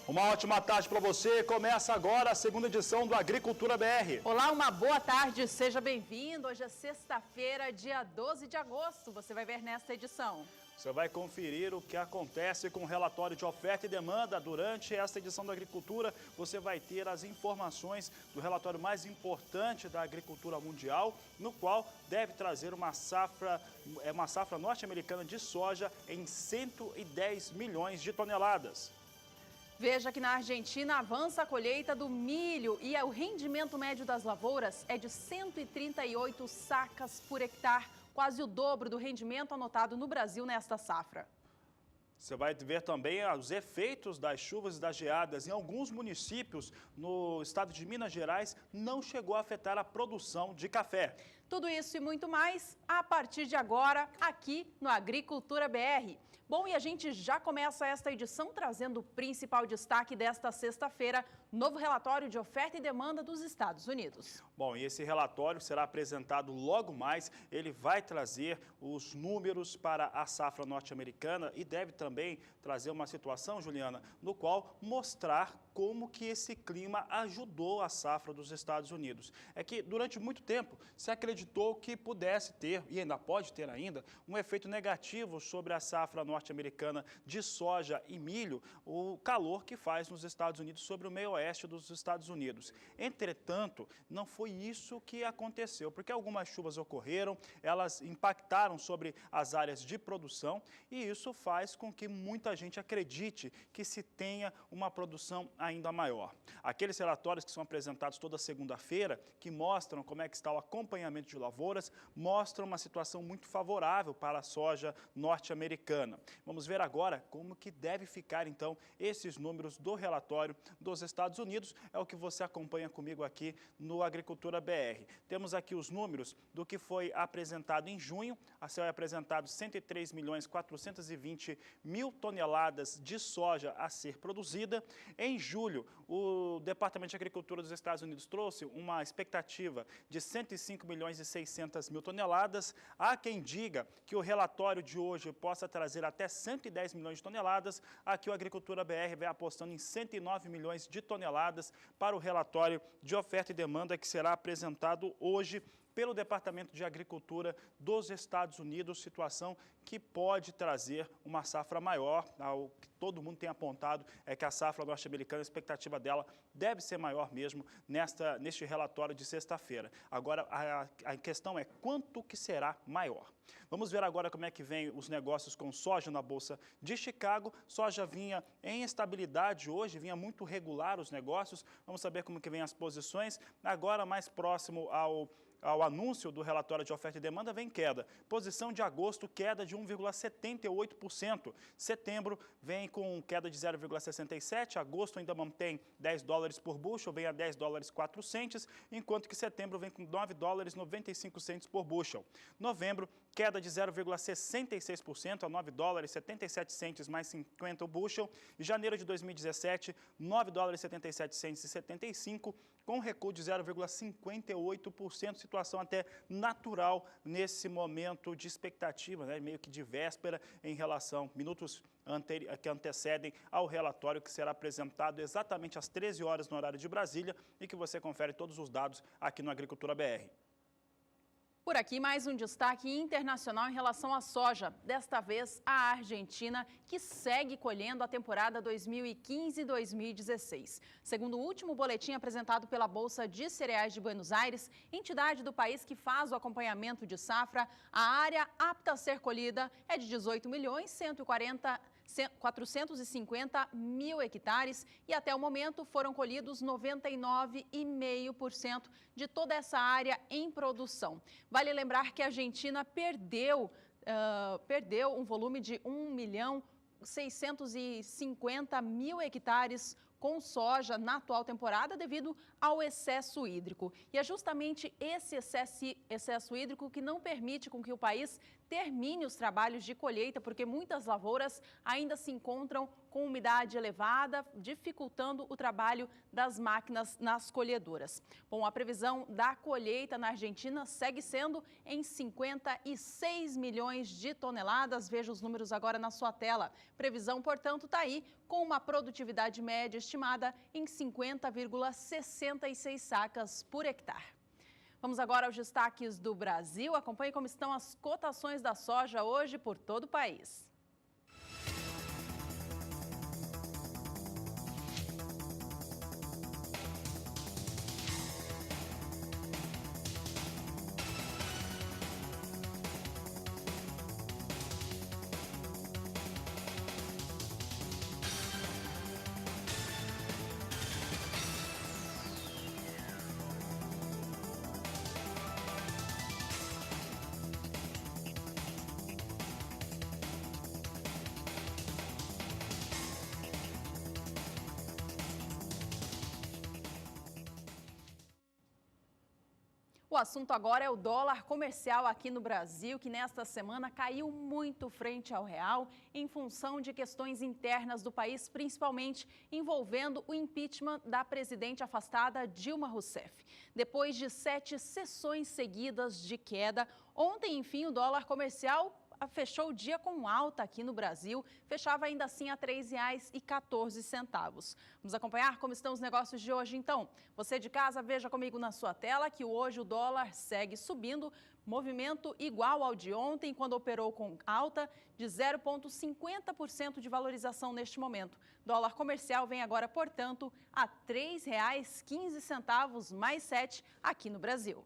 Uma ótima tarde para você. Começa agora a segunda edição do Agricultura BR. Olá, uma boa tarde. Seja bem-vindo. Hoje é sexta-feira, dia 12 de agosto. Você vai ver nesta edição. Você vai conferir o que acontece com o relatório de oferta e demanda. Durante esta edição da Agricultura, você vai ter as informações do relatório mais importante da agricultura mundial, no qual deve trazer uma safra norte-americana de soja em 110 milhões de toneladas. Veja que na Argentina avança a colheita do milho e o rendimento médio das lavouras é de 138 sacas por hectare, quase o dobro do rendimento anotado no Brasil nesta safra. Você vai ver também os efeitos das chuvas e das geadas. Em alguns municípios no estado de Minas Gerais não chegou a afetar a produção de café. Tudo isso e muito mais a partir de agora aqui no Agricultura BR. Bom, e a gente já começa esta edição trazendo o principal destaque desta sexta-feira, novo relatório de oferta e demanda dos Estados Unidos. Bom, e esse relatório será apresentado logo mais. Ele vai trazer os números para a safra norte-americana e deve também trazer uma situação, Juliana, no qual mostrar como que esse clima ajudou a safra dos Estados Unidos. É que durante muito tempo se acreditou que pudesse ter, e ainda pode ter ainda, um efeito negativo sobre a safra norte-americana de soja e milho, o calor que faz nos Estados Unidos sobre o meio oeste dos Estados Unidos. Entretanto, não foi isso que aconteceu, porque algumas chuvas ocorreram, elas impactaram sobre as áreas de produção e isso faz com que muita gente acredite que se tenha uma produção ainda maior. Aqueles relatórios que são apresentados toda segunda-feira, que mostram como é que está o acompanhamento de lavouras, mostram uma situação muito favorável para a soja norte-americana. Vamos ver agora como que deve ficar, então, esses números do relatório dos Estados Unidos. É o que você acompanha comigo aqui no Agricultura BR. Temos aqui os números do que foi apresentado em junho. Foi apresentado 103.420.000 toneladas de soja a ser produzida. Em julho, o Departamento de Agricultura dos Estados Unidos trouxe uma expectativa de 105.600.000 toneladas. Há quem diga que o relatório de hoje possa trazer até 110 milhões de toneladas. Aqui o Agricultura BR vai apostando em 109 milhões de toneladas para o relatório de oferta e demanda que será apresentado hoje pelo Departamento de Agricultura dos Estados Unidos, situação que pode trazer uma safra maior. O que todo mundo tem apontado é que a safra norte-americana, a expectativa dela deve ser maior mesmo neste relatório de sexta-feira. Agora, a questão é quanto que será maior. Vamos ver agora como é que vem os negócios com soja na Bolsa de Chicago. Soja vinha em estabilidade hoje, vinha muito regular os negócios. Vamos saber como que vem as posições. Agora, mais próximo ao anúncio do relatório de oferta e demanda, vem queda. Posição de agosto, queda de 1,78%. Setembro vem com queda de 0,67%. Agosto ainda mantém 10 dólares por bushel, vem a 10 dólares 4 centes, enquanto que setembro vem com 9 dólares 95 centes por bushel. Novembro, queda de 0,66% a 9 dólares 77 centes mais 50 o bushel. E janeiro de 2017, 9 dólares 77 centes e 75, com recuo de 0,58%, situação até natural nesse momento de expectativa, né? Meio que de véspera em relação, minutos que antecedem ao relatório que será apresentado exatamente às 13 horas no horário de Brasília e que você confere todos os dados aqui no Agricultura BR. Por aqui, mais um destaque internacional em relação à soja. Desta vez, a Argentina, que segue colhendo a temporada 2015-2016. Segundo o último boletim apresentado pela Bolsa de Cereais de Buenos Aires, entidade do país que faz o acompanhamento de safra, a área apta a ser colhida é de 18.450.000 hectares e até o momento foram colhidos 99,5% de toda essa área em produção. Vale lembrar que a Argentina perdeu um volume de 1.650.000 hectares com soja na atual temporada devido ao excesso hídrico. E é justamente esse excesso hídrico que não permite com que o país termine os trabalhos de colheita, porque muitas lavouras ainda se encontram com umidade elevada, dificultando o trabalho das máquinas nas colhedoras. Bom, a previsão da colheita na Argentina segue sendo em 56 milhões de toneladas. Veja os números agora na sua tela. Previsão, portanto, está aí, com uma produtividade média estimada em 50,66 sacas por hectare. Vamos agora aos destaques do Brasil. Acompanhe como estão as cotações da soja hoje por todo o país. O assunto agora é o dólar comercial aqui no Brasil, que nesta semana caiu muito frente ao real em função de questões internas do país, principalmente envolvendo o impeachment da presidente afastada Dilma Rousseff. Depois de 7 sessões seguidas de queda, ontem, enfim, o dólar comercial fechou o dia com alta aqui no Brasil, fechava ainda assim a R$ 3,14. Vamos acompanhar como estão os negócios de hoje, então. Você de casa, veja comigo na sua tela que hoje o dólar segue subindo, movimento igual ao de ontem, quando operou com alta de 0,50% de valorização neste momento. Dólar comercial vem agora, portanto, a R$ 3,15 mais 7 aqui no Brasil.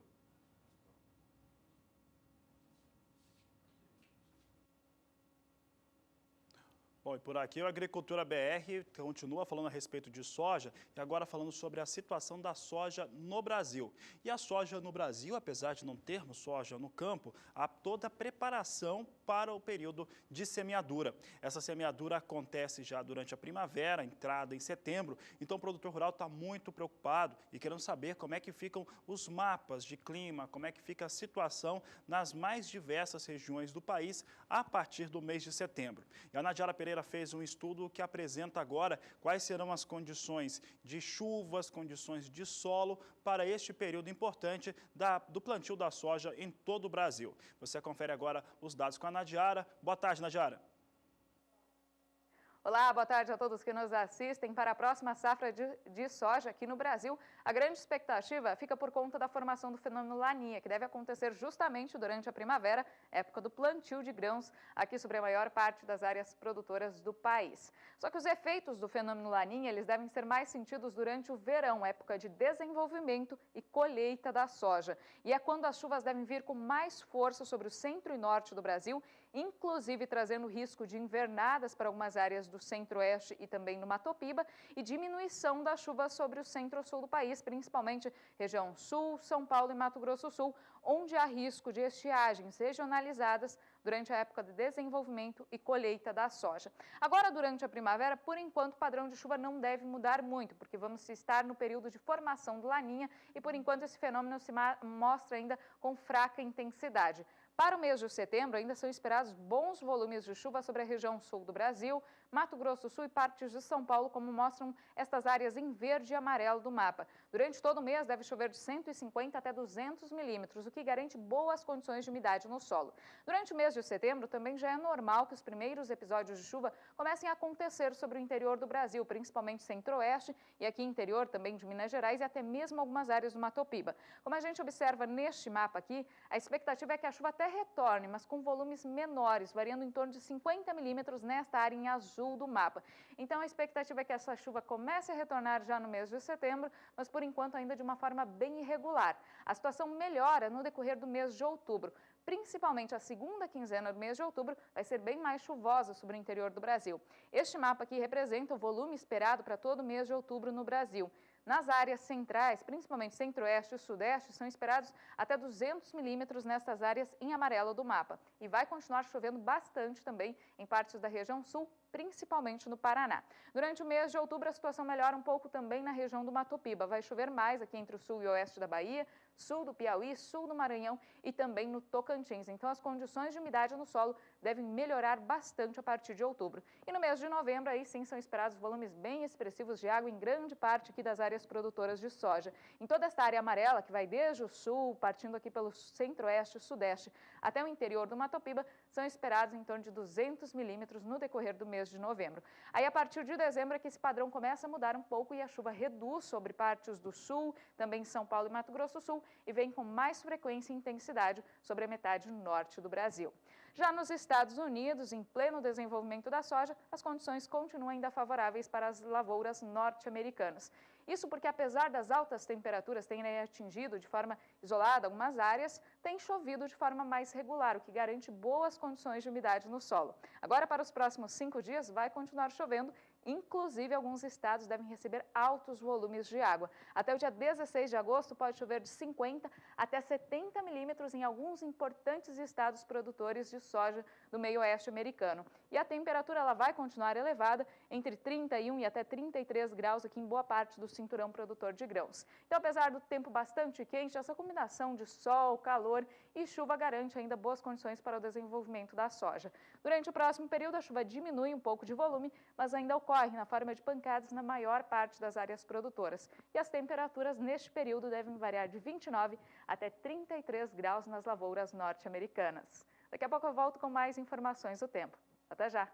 Bom, e por aqui o Agricultura BR continua falando a respeito de soja e agora falando sobre a situação da soja no Brasil. E a soja no Brasil, apesar de não termos soja no campo, há toda a preparação para o período de semeadura. Essa semeadura acontece já durante a primavera, entrada em setembro, então o produtor rural está muito preocupado e querendo saber como é que ficam os mapas de clima, como é que fica a situação nas mais diversas regiões do país a partir do mês de setembro. E a Nadiara Pereira fez um estudo que apresenta agora quais serão as condições de chuvas, condições de solo para este período importante do plantio da soja em todo o Brasil. Você confere agora os dados com a Nadiara. Boa tarde, Nadiara. Olá, boa tarde a todos que nos assistem. Para a próxima safra de soja aqui no Brasil, a grande expectativa fica por conta da formação do fenômeno Laninha, que deve acontecer justamente durante a primavera, época do plantio de grãos, aqui sobre a maior parte das áreas produtoras do país. Só que os efeitos do fenômeno Laninha, eles devem ser mais sentidos durante o verão, época de desenvolvimento e colheita da soja. E é quando as chuvas devem vir com mais força sobre o centro e norte do Brasil, inclusive trazendo risco de invernadas para algumas áreas do centro-oeste e também no Mato Piba, e diminuição da chuva sobre o centro-sul do país, principalmente região sul, São Paulo e Mato Grosso do Sul, onde há risco de estiagens regionalizadas durante a época de desenvolvimento e colheita da soja. Agora, durante a primavera, por enquanto, o padrão de chuva não deve mudar muito, porque vamos estar no período de formação do Laninha e, por enquanto, esse fenômeno se mostra ainda com fraca intensidade. Para o mês de setembro, ainda são esperados bons volumes de chuva sobre a região sul do Brasil, Mato Grosso do Sul e partes de São Paulo, como mostram estas áreas em verde e amarelo do mapa. Durante todo o mês, deve chover de 150 até 200 milímetros, o que garante boas condições de umidade no solo. Durante o mês de setembro, também já é normal que os primeiros episódios de chuva comecem a acontecer sobre o interior do Brasil, principalmente centro-oeste e aqui interior também de Minas Gerais e até mesmo algumas áreas do Mato Piba. Como a gente observa neste mapa aqui, a expectativa é que a chuva até retorne, mas com volumes menores, variando em torno de 50 milímetros nesta área em azul do mapa. Então, a expectativa é que essa chuva comece a retornar já no mês de setembro, mas por enquanto ainda de uma forma bem irregular. A situação melhora no decorrer do mês de outubro. Principalmente a segunda quinzena do mês de outubro vai ser bem mais chuvosa sobre o interior do Brasil. Este mapa aqui representa o volume esperado para todo o mês de outubro no Brasil. Nas áreas centrais, principalmente centro-oeste e sudeste, são esperados até 200 milímetros nestas áreas em amarelo do mapa. E vai continuar chovendo bastante também em partes da região sul, principalmente no Paraná. Durante o mês de outubro, a situação melhora um pouco também na região do Mato Piba. Vai chover mais aqui entre o sul e o oeste da Bahia, sul do Piauí, sul do Maranhão e também no Tocantins. Então, as condições de umidade no solo devem melhorar bastante a partir de outubro. E no mês de novembro, aí sim, são esperados volumes bem expressivos de água em grande parte aqui das áreas produtoras de soja. Em toda esta área amarela, que vai desde o sul, partindo aqui pelo centro-oeste e sudeste, até o interior do Mato Piba, são esperados em torno de 200 milímetros no decorrer do mês de novembro. Aí, a partir de dezembro, é que esse padrão começa a mudar um pouco e a chuva reduz sobre partes do sul, também São Paulo e Mato Grosso do Sul, e vem com mais frequência e intensidade sobre a metade norte do Brasil. Já nos Estados Unidos, em pleno desenvolvimento da soja, as condições continuam ainda favoráveis para as lavouras norte-americanas. Isso porque, apesar das altas temperaturas terem atingido de forma isolada algumas áreas, tem chovido de forma mais regular, o que garante boas condições de umidade no solo. Agora, para os próximos 5 dias, vai continuar chovendo. Inclusive, alguns estados devem receber altos volumes de água. Até o dia 16 de agosto, pode chover de 50 até 70 milímetros em alguns importantes estados produtores de soja do meio oeste americano. E a temperatura ela vai continuar elevada, entre 31 e até 33 graus aqui em boa parte do cinturão produtor de grãos. Então, apesar do tempo bastante quente, essa combinação de sol, calor e chuva garante ainda boas condições para o desenvolvimento da soja. Durante o próximo período, a chuva diminui um pouco de volume, mas ainda ocorre na forma de pancadas na maior parte das áreas produtoras. E as temperaturas neste período devem variar de 29 até 33 graus nas lavouras norte-americanas. Daqui a pouco eu volto com mais informações do tempo. Até já!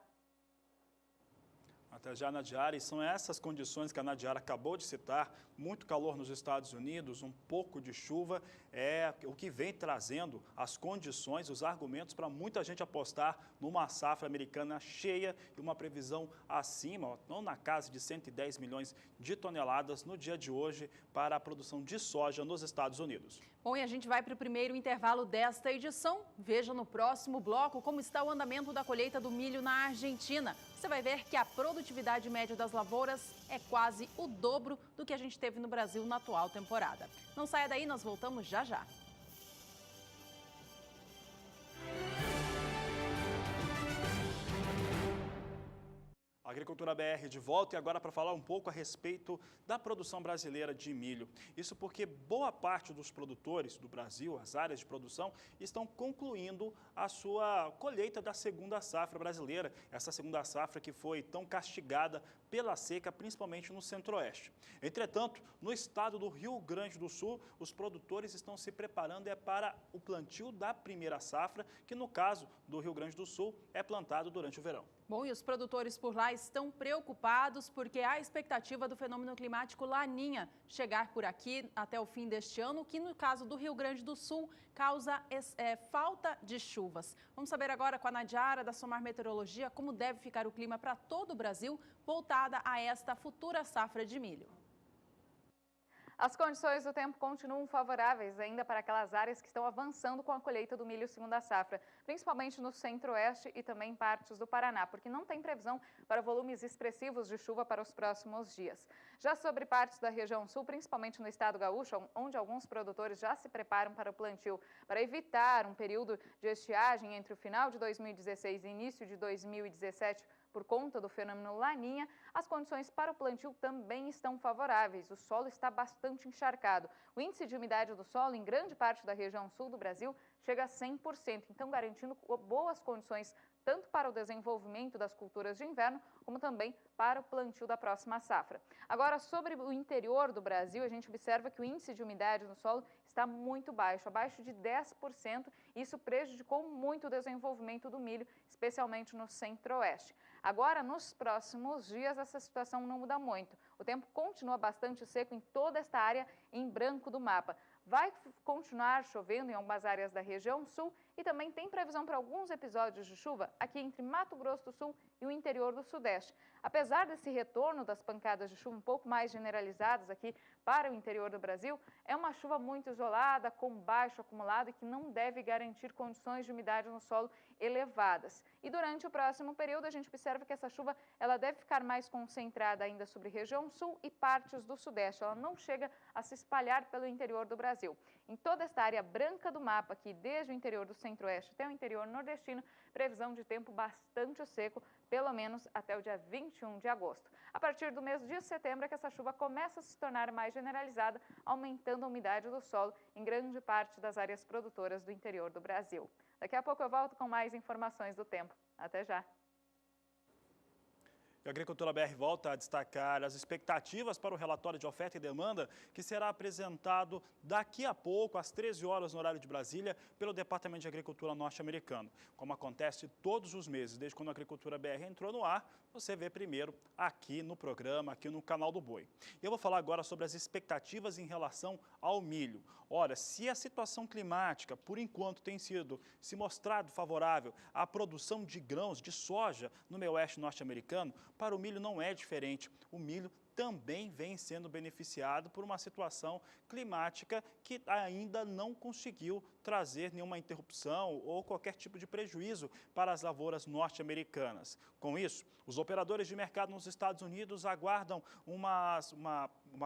Até já, Nadiara, e são essas condições que a Nadiara acabou de citar, muito calor nos Estados Unidos, um pouco de chuva, é o que vem trazendo as condições, os argumentos para muita gente apostar numa safra americana cheia e uma previsão acima, não na casa de 110 milhões de toneladas no dia de hoje para a produção de soja nos Estados Unidos. Bom, e a gente vai para o primeiro intervalo desta edição. Veja no próximo bloco como está o andamento da colheita do milho na Argentina. Você vai ver que a produtividade média das lavouras é quase o dobro do que a gente teve no Brasil na atual temporada. Não saia daí, nós voltamos já já. Agricultura BR de volta e agora para falar um pouco a respeito da produção brasileira de milho. Isso porque boa parte dos produtores do Brasil, as áreas de produção, estão concluindo a sua colheita da segunda safra brasileira. Essa segunda safra que foi tão castigada pela seca, principalmente no centro-oeste. Entretanto, no estado do Rio Grande do Sul, os produtores estão se preparando para o plantio da primeira safra, que no caso do Rio Grande do Sul é plantado durante o verão. Bom, e os produtores por lá estão preocupados porque há a expectativa do fenômeno climático Laninha chegar por aqui até o fim deste ano, que no caso do Rio Grande do Sul causa falta de chuvas. Vamos saber agora com a Nadiara da Somar Meteorologia como deve ficar o clima para todo o Brasil voltada a esta futura safra de milho. As condições do tempo continuam favoráveis ainda para aquelas áreas que estão avançando com a colheita do milho segunda safra, principalmente no centro-oeste e também em partes do Paraná, porque não tem previsão para volumes expressivos de chuva para os próximos dias. Já sobre partes da região sul, principalmente no estado gaúcho, onde alguns produtores já se preparam para o plantio, para evitar um período de estiagem entre o final de 2016 e início de 2017, por conta do fenômeno Laninha, as condições para o plantio também estão favoráveis. O solo está bastante encharcado. O índice de umidade do solo em grande parte da região sul do Brasil chega a 100%, então garantindo boas condições tanto para o desenvolvimento das culturas de inverno, como também para o plantio da próxima safra. Agora, sobre o interior do Brasil, a gente observa que o índice de umidade no solo está muito baixo, abaixo de 10%, e isso prejudicou muito o desenvolvimento do milho, especialmente no centro-oeste. Agora, nos próximos dias, essa situação não muda muito. O tempo continua bastante seco em toda esta área em branco do mapa. Vai continuar chovendo em algumas áreas da região sul e também tem previsão para alguns episódios de chuva aqui entre Mato Grosso do Sul e o interior do Sudeste. Apesar desse retorno das pancadas de chuva um pouco mais generalizadas aqui para o interior do Brasil, é uma chuva muito isolada, com baixo acumulado e que não deve garantir condições de umidade no solo elevadas. E durante o próximo período, a gente observa que essa chuva ela deve ficar mais concentrada ainda sobre região sul e partes do Sudeste. Ela não chega a se espalhar pelo interior do Brasil. Em toda esta área branca do mapa, aqui desde o interior do Centro-Oeste até o interior nordestino, previsão de tempo bastante seco, pelo menos até o dia 21 de agosto. A partir do mês de setembro é que essa chuva começa a se tornar mais generalizada, aumentando a umidade do solo em grande parte das áreas produtoras do interior do Brasil. Daqui a pouco eu volto com mais informações do tempo. Até já! A Agricultura BR volta a destacar as expectativas para o relatório de oferta e demanda que será apresentado daqui a pouco, às 13 horas no horário de Brasília, pelo Departamento de Agricultura norte-americano. Como acontece todos os meses, desde quando a Agricultura BR entrou no ar, você vê primeiro aqui no programa, aqui no canal do Boi. E eu vou falar agora sobre as expectativas em relação ao milho. Ora, se a situação climática, por enquanto, tem se mostrado favorável à produção de grãos, de soja no meio oeste norte-americano, para o milho não é diferente. O milho também vem sendo beneficiado por uma situação climática que ainda não conseguiu trazer nenhuma interrupção ou qualquer tipo de prejuízo para as lavouras norte-americanas. Com isso, os operadores de mercado nos Estados Unidos aguardam uma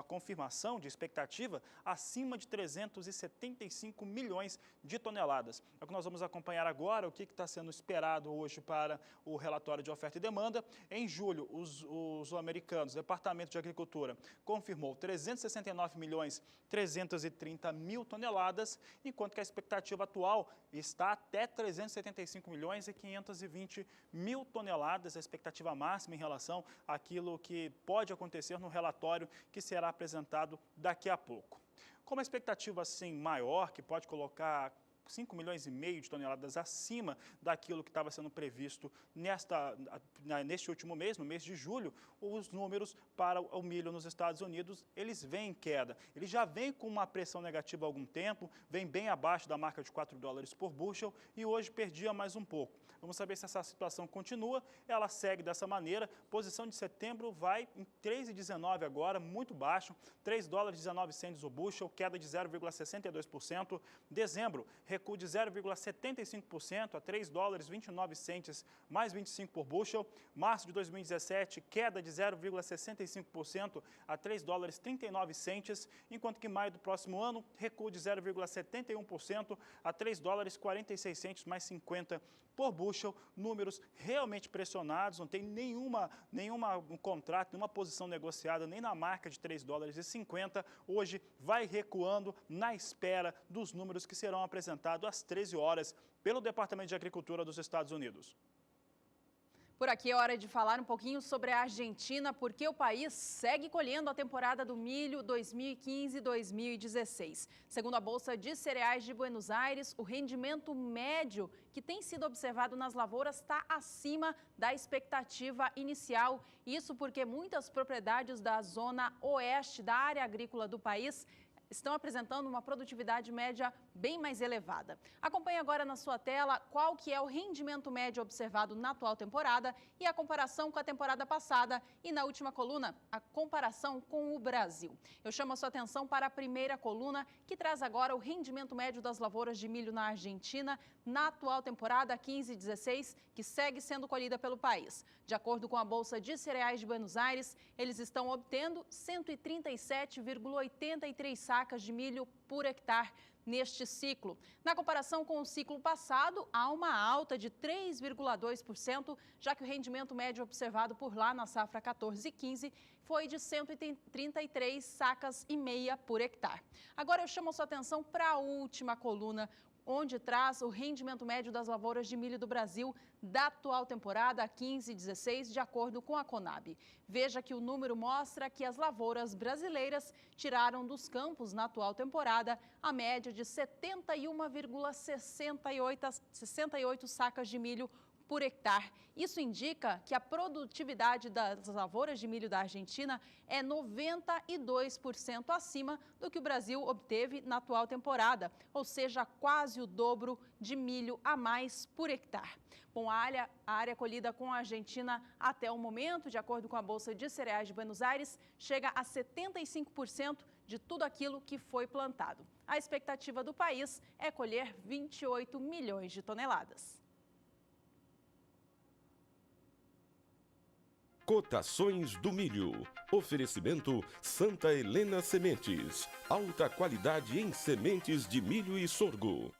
confirmação de expectativa acima de 375 milhões de toneladas. É o que nós vamos acompanhar agora, o que está sendo esperado hoje para o relatório de oferta e demanda. Em julho, os americanos, o Departamento de Agricultura, confirmou 369 milhões 330 mil toneladas, enquanto que a expectativa atual está até 375 milhões e 520 mil toneladas, a expectativa máxima em relação àquilo que pode acontecer no relatório que será apresentado daqui a pouco. Como a expectativa assim maior, que pode colocar 5 milhões e meio de toneladas acima daquilo que estava sendo previsto neste último mês, no mês de julho, os números para o milho nos Estados Unidos, eles vêm em queda. Ele já vem com uma pressão negativa há algum tempo, vem bem abaixo da marca de 4 dólares por bushel e hoje perdia mais um pouco. Vamos saber se essa situação continua, ela segue dessa maneira. Posição de setembro vai em 3,19 agora, muito baixo, 3 dólares e 19 centes o bushel, queda de 0,62%. Dezembro, recuo de 0,75% a 3 dólares 29 centes mais 25 por bushel. Março de 2017, queda de 0,65% a 3 dólares 39 centes, enquanto que maio do próximo ano, recuo de 0,71% a 3 dólares 46 centes mais 50 por bushel. Números realmente pressionados, não tem nenhum contrato, nenhuma posição negociada, nem na marca de 3 dólares e 50. Hoje vai recuando na espera dos números que serão apresentados às 13 horas pelo Departamento de Agricultura dos Estados Unidos. Por aqui é hora de falar um pouquinho sobre a Argentina, porque o país segue colhendo a temporada do milho 2015-2016. Segundo a Bolsa de Cereais de Buenos Aires, o rendimento médio que tem sido observado nas lavouras está acima da expectativa inicial. Isso porque muitas propriedades da zona oeste da área agrícola do país estão apresentando uma produtividade média bem mais elevada. Acompanhe agora na sua tela qual que é o rendimento médio observado na atual temporada e a comparação com a temporada passada e na última coluna, a comparação com o Brasil. Eu chamo a sua atenção para a primeira coluna, que traz agora o rendimento médio das lavouras de milho na Argentina na atual temporada 15-16, que segue sendo colhida pelo país. De acordo com a Bolsa de Cereais de Buenos Aires, eles estão obtendo 137,83 sacas de milho por hectare neste ciclo. Na comparação com o ciclo passado, há uma alta de 3,2%, já que o rendimento médio observado por lá na safra 14-15 foi de 133 sacas e meia por hectare. Agora eu chamo a sua atenção para a última coluna, onde traz o rendimento médio das lavouras de milho do Brasil da atual temporada 15-16, de acordo com a Conab. Veja que o número mostra que as lavouras brasileiras tiraram dos campos na atual temporada a média de 71,68 sacas de milho por hectare. Isso indica que a produtividade das lavouras de milho da Argentina é 92% acima do que o Brasil obteve na atual temporada, ou seja, quase o dobro de milho a mais por hectare. Bom, a área colhida com a Argentina até o momento, de acordo com a Bolsa de Cereais de Buenos Aires, chega a 75% de tudo aquilo que foi plantado. A expectativa do país é colher 28 milhões de toneladas. Cotações do milho. Oferecimento Santa Helena Sementes. Alta qualidade em sementes de milho e sorgo.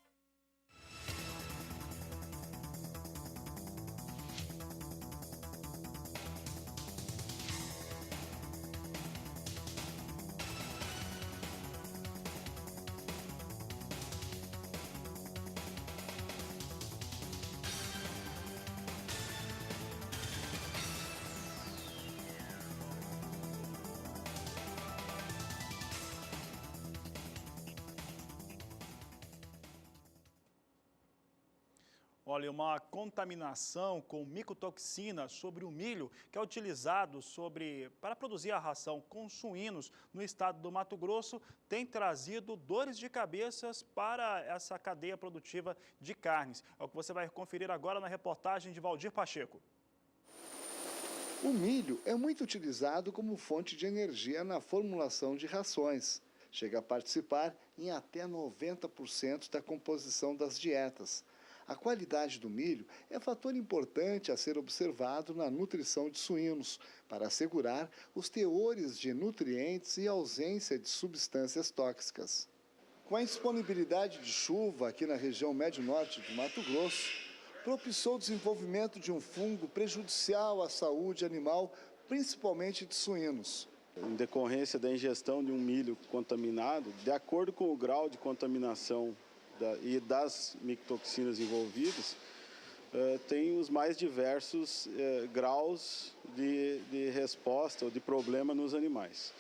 Olha, uma contaminação com micotoxina sobre o milho que é utilizado para produzir a ração com suínos no estado do Mato Grosso tem trazido dores de cabeça para essa cadeia produtiva de carnes. É o que você vai conferir agora na reportagem de Valdir Pacheco. O milho é muito utilizado como fonte de energia na formulação de rações. Chega a participar em até 90% da composição das dietas. A qualidade do milho é fator importante a ser observado na nutrição de suínos, para assegurar os teores de nutrientes e ausência de substâncias tóxicas. Com a disponibilidade de chuva aqui na região médio-norte do Mato Grosso, propiciou o desenvolvimento de um fungo prejudicial à saúde animal, principalmente de suínos. Em decorrência da ingestão de um milho contaminado, de acordo com o grau de contaminação e das micotoxinas envolvidas, tem os mais diversos graus de resposta ou de problema nos animais.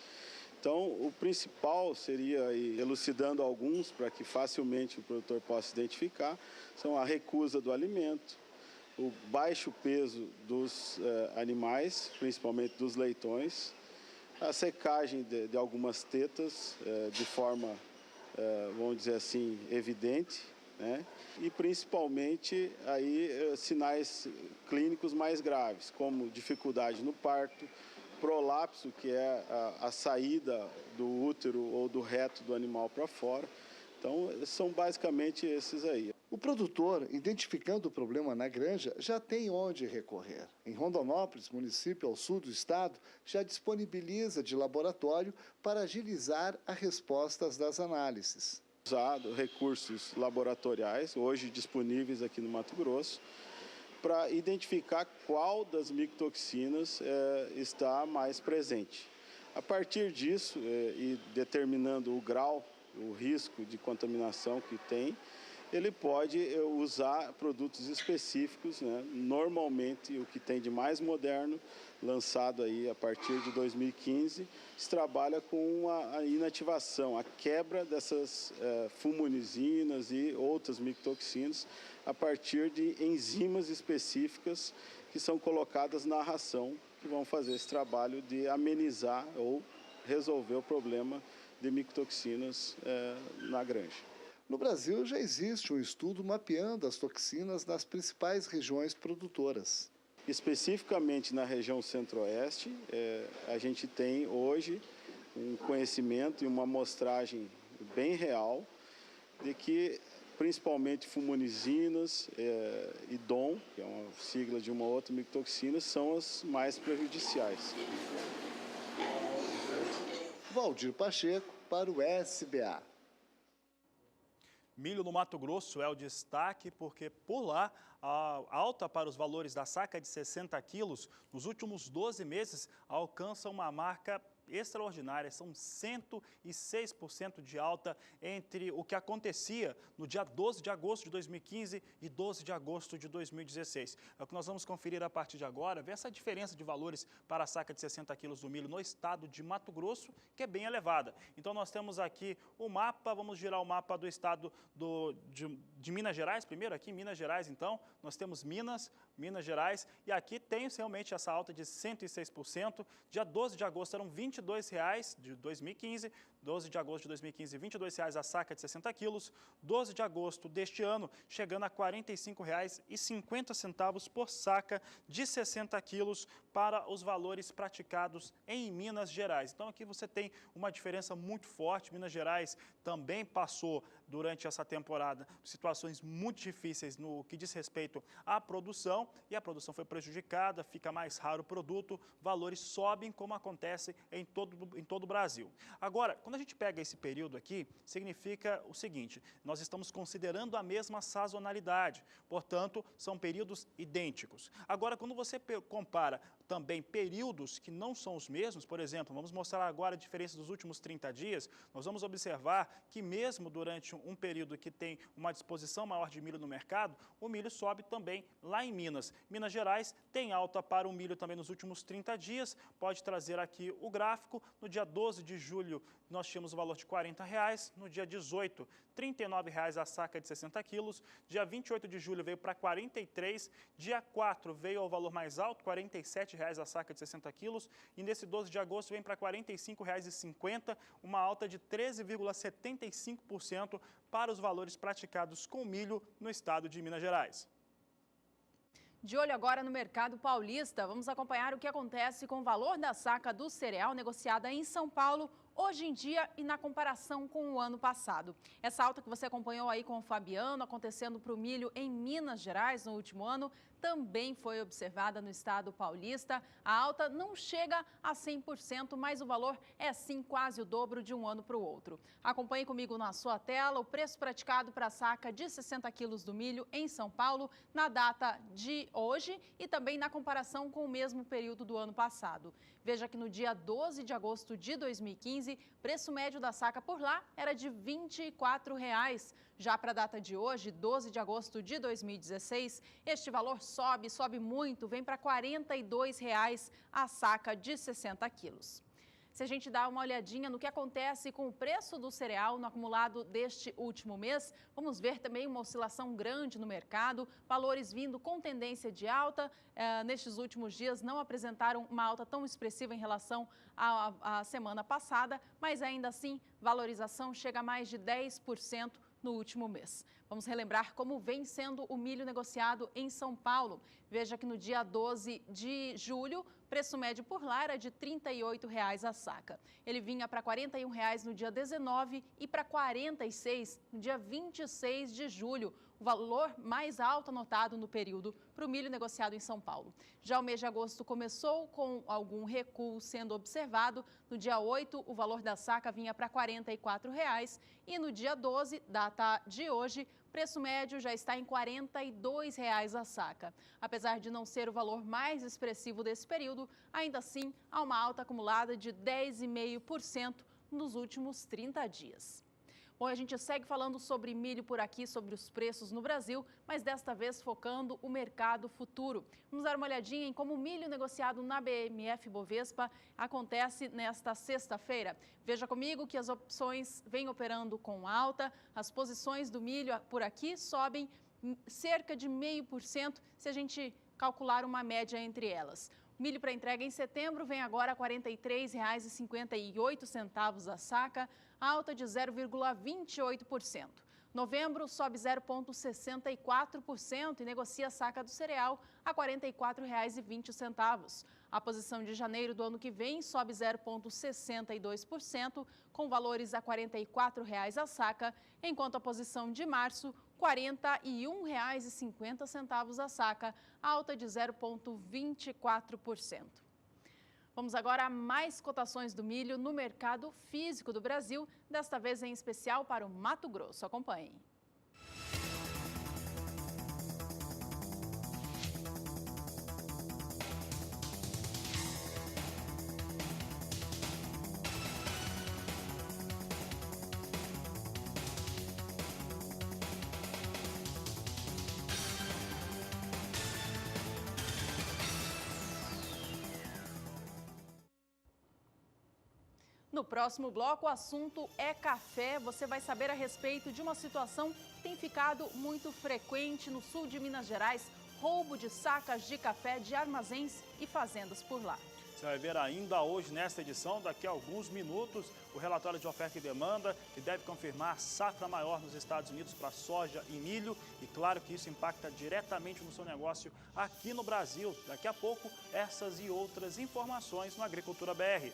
Então, o principal seria, elucidando alguns para que facilmente o produtor possa identificar, são a recusa do alimento, o baixo peso dos animais, principalmente dos leitões, a secagem de algumas tetas de forma, vamos dizer assim, evidente, né? E principalmente aí sinais clínicos mais graves, como dificuldade no parto, prolapso, que é a saída do útero ou do reto do animal para fora. Então, são basicamente esses aí. O produtor, identificando o problema na granja, já tem onde recorrer. Em Rondonópolis, município ao sul do estado, já disponibiliza de laboratório para agilizar as respostas das análises. Usado recursos laboratoriais, hoje disponíveis aqui no Mato Grosso, para identificar qual das micotoxinas está mais presente. A partir disso, e determinando o grau, o risco de contaminação que tem, ele pode usar produtos específicos, né? Normalmente o que tem de mais moderno, lançado aí a partir de 2015, se trabalha com a inativação, a quebra dessas fumonizinas e outras micotoxinas a partir de enzimas específicas que são colocadas na ração, que vão fazer esse trabalho de amenizar ou resolver o problema de micotoxinas na granja. No Brasil, já existe um estudo mapeando as toxinas nas principais regiões produtoras. Especificamente na região centro-oeste, a gente tem hoje um conhecimento e uma amostragem bem real de que principalmente fumonizinas e DOM, que é uma sigla de uma outra micotoxina, são as mais prejudiciais. Valdir Pacheco para o SBA. Milho no Mato Grosso é o destaque porque por lá a alta para os valores da saca de 60 quilos nos últimos 12 meses alcança uma marca extraordinária. São 106% de alta entre o que acontecia no dia 12 de agosto de 2015 e 12 de agosto de 2016. É o que nós vamos conferir a partir de agora, ver essa diferença de valores para a saca de 60 quilos do milho no estado de Mato Grosso, que é bem elevada. Então nós temos aqui o mapa, vamos girar o mapa do estado de Minas Gerais, primeiro aqui em Minas Gerais, então, nós temos Minas Gerais, e aqui tem realmente essa alta de 106%. Dia 12 de agosto eram R$ 22,00 de 2015, 12 de agosto de 2015, R$ 22,00 a saca de 60 quilos, 12 de agosto deste ano, chegando a R$ 45,50 por saca de 60 quilos para os valores praticados em Minas Gerais. Então aqui você tem uma diferença muito forte. Minas Gerais também passou durante essa temporada situações muito difíceis no que diz respeito à produção, e a produção foi prejudicada, fica mais raro o produto, valores sobem como acontece em todo o Brasil. Agora, quando a gente pega esse período aqui, significa o seguinte: nós estamos considerando a mesma sazonalidade, portanto, são períodos idênticos. Agora, quando você compara também períodos que não são os mesmos, por exemplo, vamos mostrar agora a diferença dos últimos 30 dias, nós vamos observar que mesmo durante um período que tem uma disposição maior de milho no mercado, o milho sobe também lá em Minas. Minas Gerais tem alta para o milho também nos últimos 30 dias, pode trazer aqui o gráfico. No dia 12 de julho nós tínhamos o valor de R$ 40,00, no dia 18, R$ 39,00 a saca de 60 quilos, dia 28 de julho veio para R$ 43,00, dia 4 veio ao valor mais alto, R$ 47,00 a saca de 60 quilos, e nesse 12 de agosto vem para R$ 45,50, uma alta de 13,75% para os valores praticados com milho no estado de Minas Gerais. De olho agora no mercado paulista, vamos acompanhar o que acontece com o valor da saca do cereal negociada em São Paulo hoje em dia e na comparação com o ano passado. Essa alta que você acompanhou aí com o Fabiano, acontecendo para o milho em Minas Gerais no último ano, também foi observada no estado paulista. A alta não chega a 100%, mas o valor é sim quase o dobro de um ano para o outro. Acompanhe comigo na sua tela o preço praticado para a saca de 60 quilos do milho em São Paulo na data de hoje e também na comparação com o mesmo período do ano passado. Veja que no dia 12 de agosto de 2015, preço médio da saca por lá era de R$ 24,00. Já para a data de hoje, 12 de agosto de 2016, este valor sobe muito, vem para R$ 42,00 a saca de 60 quilos. Se a gente dá uma olhadinha no que acontece com o preço do cereal no acumulado deste último mês, vamos ver também uma oscilação grande no mercado, valores vindo com tendência de alta. Nestes últimos dias não apresentaram uma alta tão expressiva em relação à semana passada, mas ainda assim, valorização chega a mais de 10% no último mês. Vamos relembrar como vem sendo o milho negociado em São Paulo. Veja que no dia 12 de julho, preço médio por lá era de R$ 38,00 a saca. Ele vinha para R$ 41,00 no dia 19 e para R$ 46,00 no dia 26 de julho, o valor mais alto anotado no período para o milho negociado em São Paulo. Já o mês de agosto começou com algum recuo sendo observado. No dia 8, o valor da saca vinha para R$ 44,00 e no dia 12, data de hoje, preço médio já está em R$ 42,00 a saca. Apesar de não ser o valor mais expressivo desse período, ainda assim há uma alta acumulada de 10,5% nos últimos 30 dias. Bom, a gente segue falando sobre milho por aqui, sobre os preços no Brasil, mas desta vez focando o mercado futuro. Vamos dar uma olhadinha em como o milho negociado na BMF Bovespa acontece nesta sexta-feira. Veja comigo que as opções vêm operando com alta, as posições do milho por aqui sobem cerca de 0,5% se a gente calcular uma média entre elas. Milho para entrega em setembro vem agora a R$ 43,58 a saca, alta de 0,28%. Novembro sobe 0,64% e negocia a saca do cereal a R$ 44,20. A posição de janeiro do ano que vem sobe 0,62%, com valores a R$ 44,00 a saca, enquanto a posição de março, R$ 41,50 a saca, alta de 0,24%. Vamos agora a mais cotações do milho no mercado físico do Brasil, desta vez em especial para o Mato Grosso. Acompanhem. No próximo bloco, o assunto é café. Você vai saber a respeito de uma situação que tem ficado muito frequente no sul de Minas Gerais, roubo de sacas de café de armazéns e fazendas por lá. Você vai ver ainda hoje, nesta edição, daqui a alguns minutos, o relatório de oferta e demanda, que deve confirmar safra maior nos Estados Unidos para soja e milho. E claro que isso impacta diretamente no seu negócio aqui no Brasil. Daqui a pouco, essas e outras informações no Agricultura BR.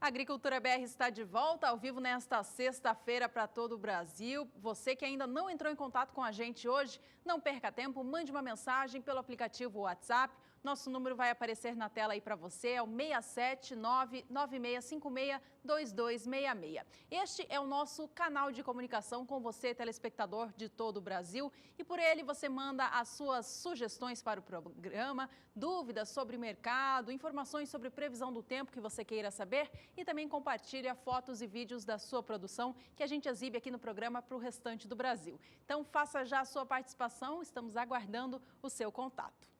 A Agricultura BR está de volta ao vivo nesta sexta-feira para todo o Brasil. Você que ainda não entrou em contato com a gente hoje, não perca tempo, mande uma mensagem pelo aplicativo WhatsApp. Nosso número vai aparecer na tela aí para você, é o 67996562266. Este é o nosso canal de comunicação com você, telespectador de todo o Brasil. E por ele você manda as suas sugestões para o programa, dúvidas sobre mercado, informações sobre previsão do tempo que você queira saber e também compartilha fotos e vídeos da sua produção que a gente exibe aqui no programa para o restante do Brasil. Então faça já a sua participação, estamos aguardando o seu contato.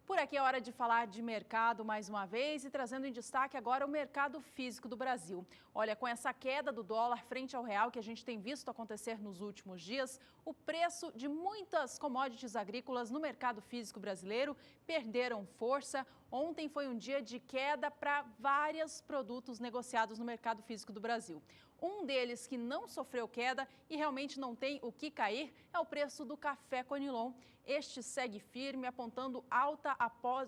Por aqui é hora de falar de mercado mais uma vez e trazendo em destaque agora o mercado físico do Brasil. Olha, com essa queda do dólar frente ao real que a gente tem visto acontecer nos últimos dias, o preço de muitas commodities agrícolas no mercado físico brasileiro perderam força. Ontem foi um dia de queda para vários produtos negociados no mercado físico do Brasil. Um deles que não sofreu queda e realmente não tem o que cair é o preço do café Conilon. Este segue firme, apontando alta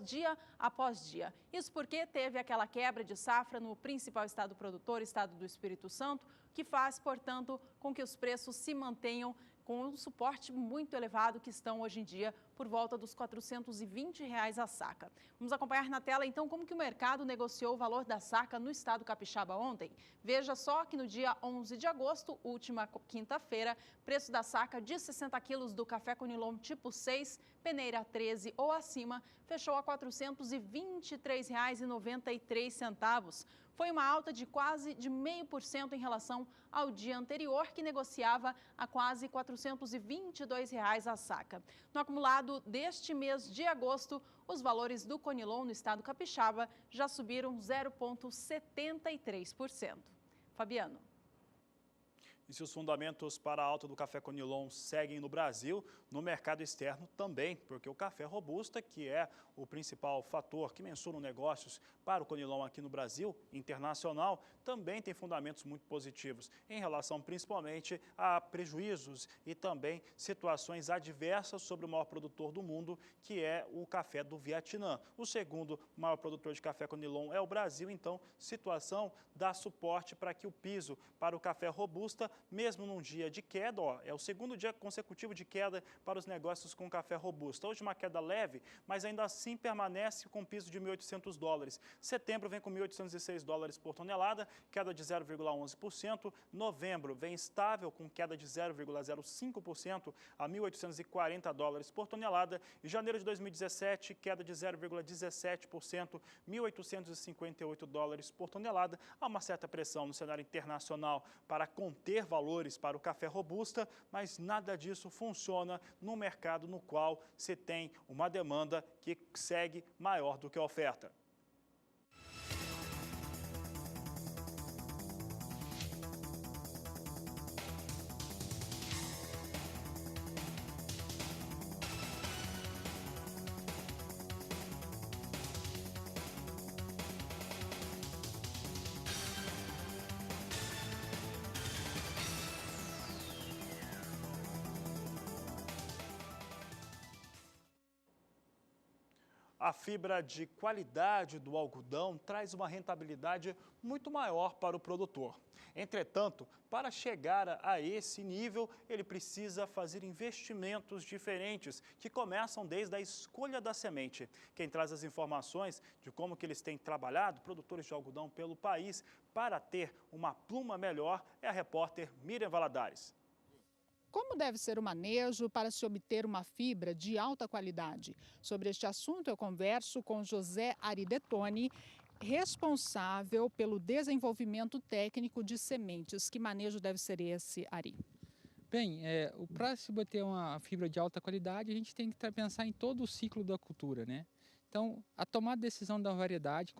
dia após dia. Isso porque teve aquela quebra de safra no principal estado produtor, estado do Espírito Santo, que faz, portanto, com que os preços se mantenham com um suporte muito elevado que estão hoje em dia por volta dos R$ 420 a saca. Vamos acompanhar na tela então como que o mercado negociou o valor da saca no estado capixaba ontem. Veja só que no dia 11 de agosto, última quinta-feira, preço da saca de 60 quilos do café Conilon tipo 6, peneira 13 ou acima, fechou a R$ 423,93. Foi uma alta de quase de 0,5% em relação ao dia anterior, que negociava a quase R$ 422 a saca. No acumulado deste mês de agosto, os valores do Conilon no estado capixaba já subiram 0,73%. Fabiano. E se os fundamentos para a alta do café Conilon seguem no Brasil, no mercado externo também, porque o café robusta, que é o principal fator que mensura negócios para o Conilon aqui no Brasil, internacional, também tem fundamentos muito positivos, em relação principalmente a prejuízos e também situações adversas sobre o maior produtor do mundo, que é o café do Vietnã. O segundo maior produtor de café Conilon é o Brasil, então situação dá suporte para que o piso para o café robusta, mesmo num dia de queda, é o segundo dia consecutivo de queda para os negócios com café robusta. Hoje uma queda leve, mas ainda assim permanece com piso de $1.800. Setembro vem com $1.806 por tonelada, queda de 0,11%. Novembro vem estável com queda de 0,05% a $1.840 por tonelada. E janeiro de 2017, queda de 0,17%, $1.858 por tonelada. Há uma certa pressão no cenário internacional para conter valores para o café robusta, mas nada disso funciona no mercado no qual se tem uma demanda que segue maior do que a oferta. A fibra de qualidade do algodão traz uma rentabilidade muito maior para o produtor. Entretanto, para chegar a esse nível, ele precisa fazer investimentos diferentes, que começam desde a escolha da semente. Quem traz as informações de como que eles têm trabalhado, produtores de algodão pelo país, para ter uma pluma melhor, é a repórter Miriam Valadares. Como deve ser o manejo para se obter uma fibra de alta qualidade? Sobre este assunto, eu converso com José Aridetoni, responsável pelo desenvolvimento técnico de sementes. Que manejo deve ser esse, Ari? Bem, para se obter uma fibra de alta qualidade, a gente tem que pensar em todo o ciclo da cultura, né? Então, a tomar a decisão da variedade,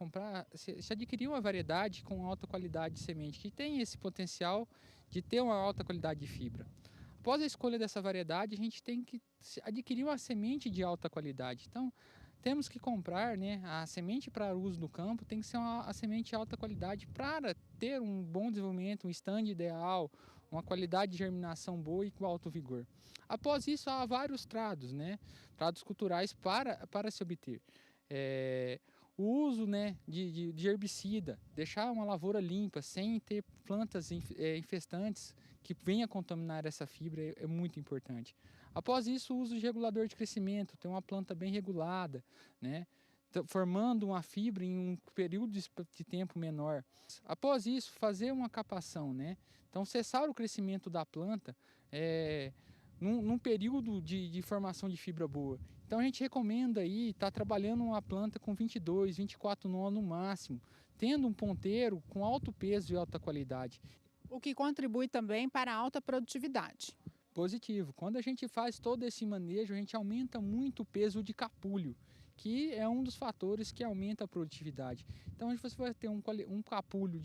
se adquirir uma variedade com alta qualidade de semente, que tem esse potencial de ter uma alta qualidade de fibra. Após a escolha dessa variedade, a gente tem que adquirir uma semente de alta qualidade. Então, temos que comprar, né, a semente para uso no campo, tem que ser a semente de alta qualidade para ter um bom desenvolvimento, um stand ideal, uma qualidade de germinação boa e com alto vigor. Após isso, há vários trados, né, trados culturais para se obter. O uso, né, de herbicida, deixar uma lavoura limpa, sem ter plantas infestantes que venham a contaminar essa fibra é muito importante. Após isso, o uso de regulador de crescimento, ter uma planta bem regulada, né, formando uma fibra em um período de tempo menor. Após isso, fazer uma capação, né? Então, cessar o crescimento da planta num período de formação de fibra boa. Então, a gente recomenda aí estar trabalhando uma planta com 22, 24 nó no máximo, tendo um ponteiro com alto peso e alta qualidade. O que contribui também para a alta produtividade. Positivo. Quando a gente faz todo esse manejo, a gente aumenta muito o peso de capulho, que é um dos fatores que aumenta a produtividade. Então, você vai ter um capulho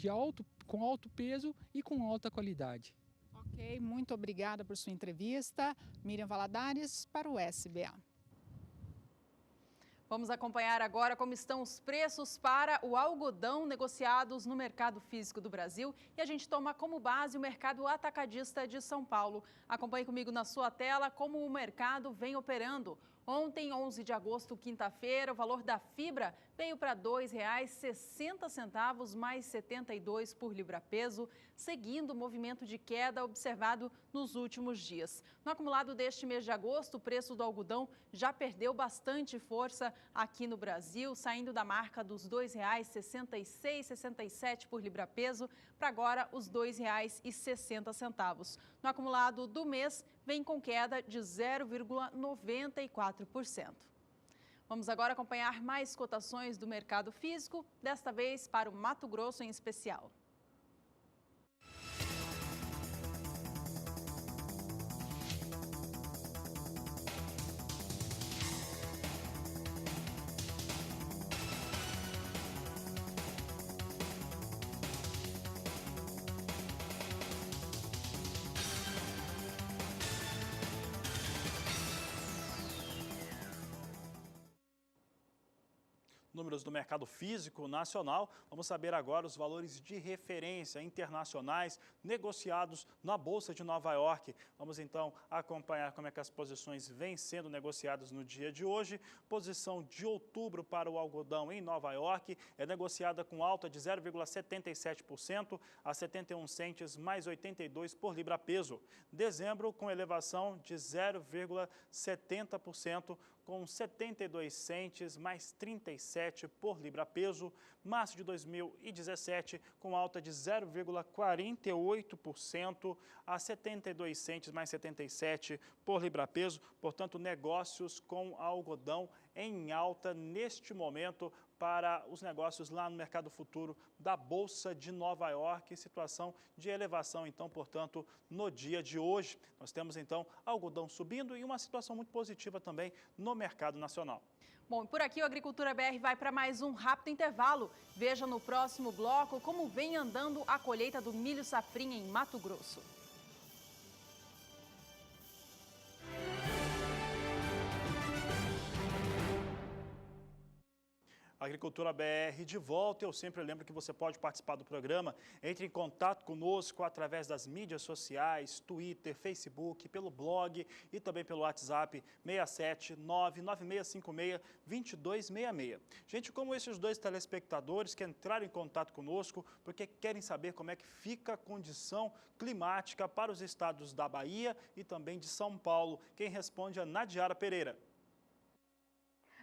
com alto peso e com alta qualidade. Ok, muito obrigada por sua entrevista. Miriam Valadares para o SBA. Vamos acompanhar agora como estão os preços para o algodão negociados no mercado físico do Brasil. E a gente toma como base o mercado atacadista de São Paulo. Acompanhe comigo na sua tela como o mercado vem operando. Ontem, 11 de agosto, quinta-feira, o valor da fibra veio para R$ 2,60 mais 72 por libra-peso, seguindo o movimento de queda observado nos últimos dias. No acumulado deste mês de agosto, o preço do algodão já perdeu bastante força aqui no Brasil, saindo da marca dos R$ 2,66-67 por libra-peso para agora os R$ 2,60. No acumulado do mês, vem com queda de 0,94%. Vamos agora acompanhar mais cotações do mercado físico, desta vez para o Mato Grosso em especial. Números do mercado físico nacional. Vamos saber agora os valores de referência internacionais negociados na Bolsa de Nova York. Vamos então acompanhar como é que as posições vêm sendo negociadas no dia de hoje. Posição de outubro para o algodão em Nova York é negociada com alta de 0,77% a 71 centes mais 82 por libra-peso. Dezembro com elevação de 0,70% com 72 centes mais 37 por libra-peso. Março de 2017 com alta de 0,48% a 72 centes mais 77 por libra-peso. Portanto, negócios com algodão em alta neste momento para os negócios lá no mercado futuro da Bolsa de Nova York, situação de elevação, então, portanto, no dia de hoje. Nós temos, então, algodão subindo e uma situação muito positiva também no mercado nacional. Bom, por aqui o Agricultura BR vai para mais um rápido intervalo. Veja no próximo bloco como vem andando a colheita do milho safrinha em Mato Grosso. Agricultura BR de volta. Eu sempre lembro que você pode participar do programa. Entre em contato conosco através das mídias sociais, Twitter, Facebook, pelo blog e também pelo WhatsApp 67996562266. Gente, como esses dois telespectadores que entraram em contato conosco porque querem saber como é que fica a condição climática para os estados da Bahia e também de São Paulo. Quem responde é Nadiara Pereira.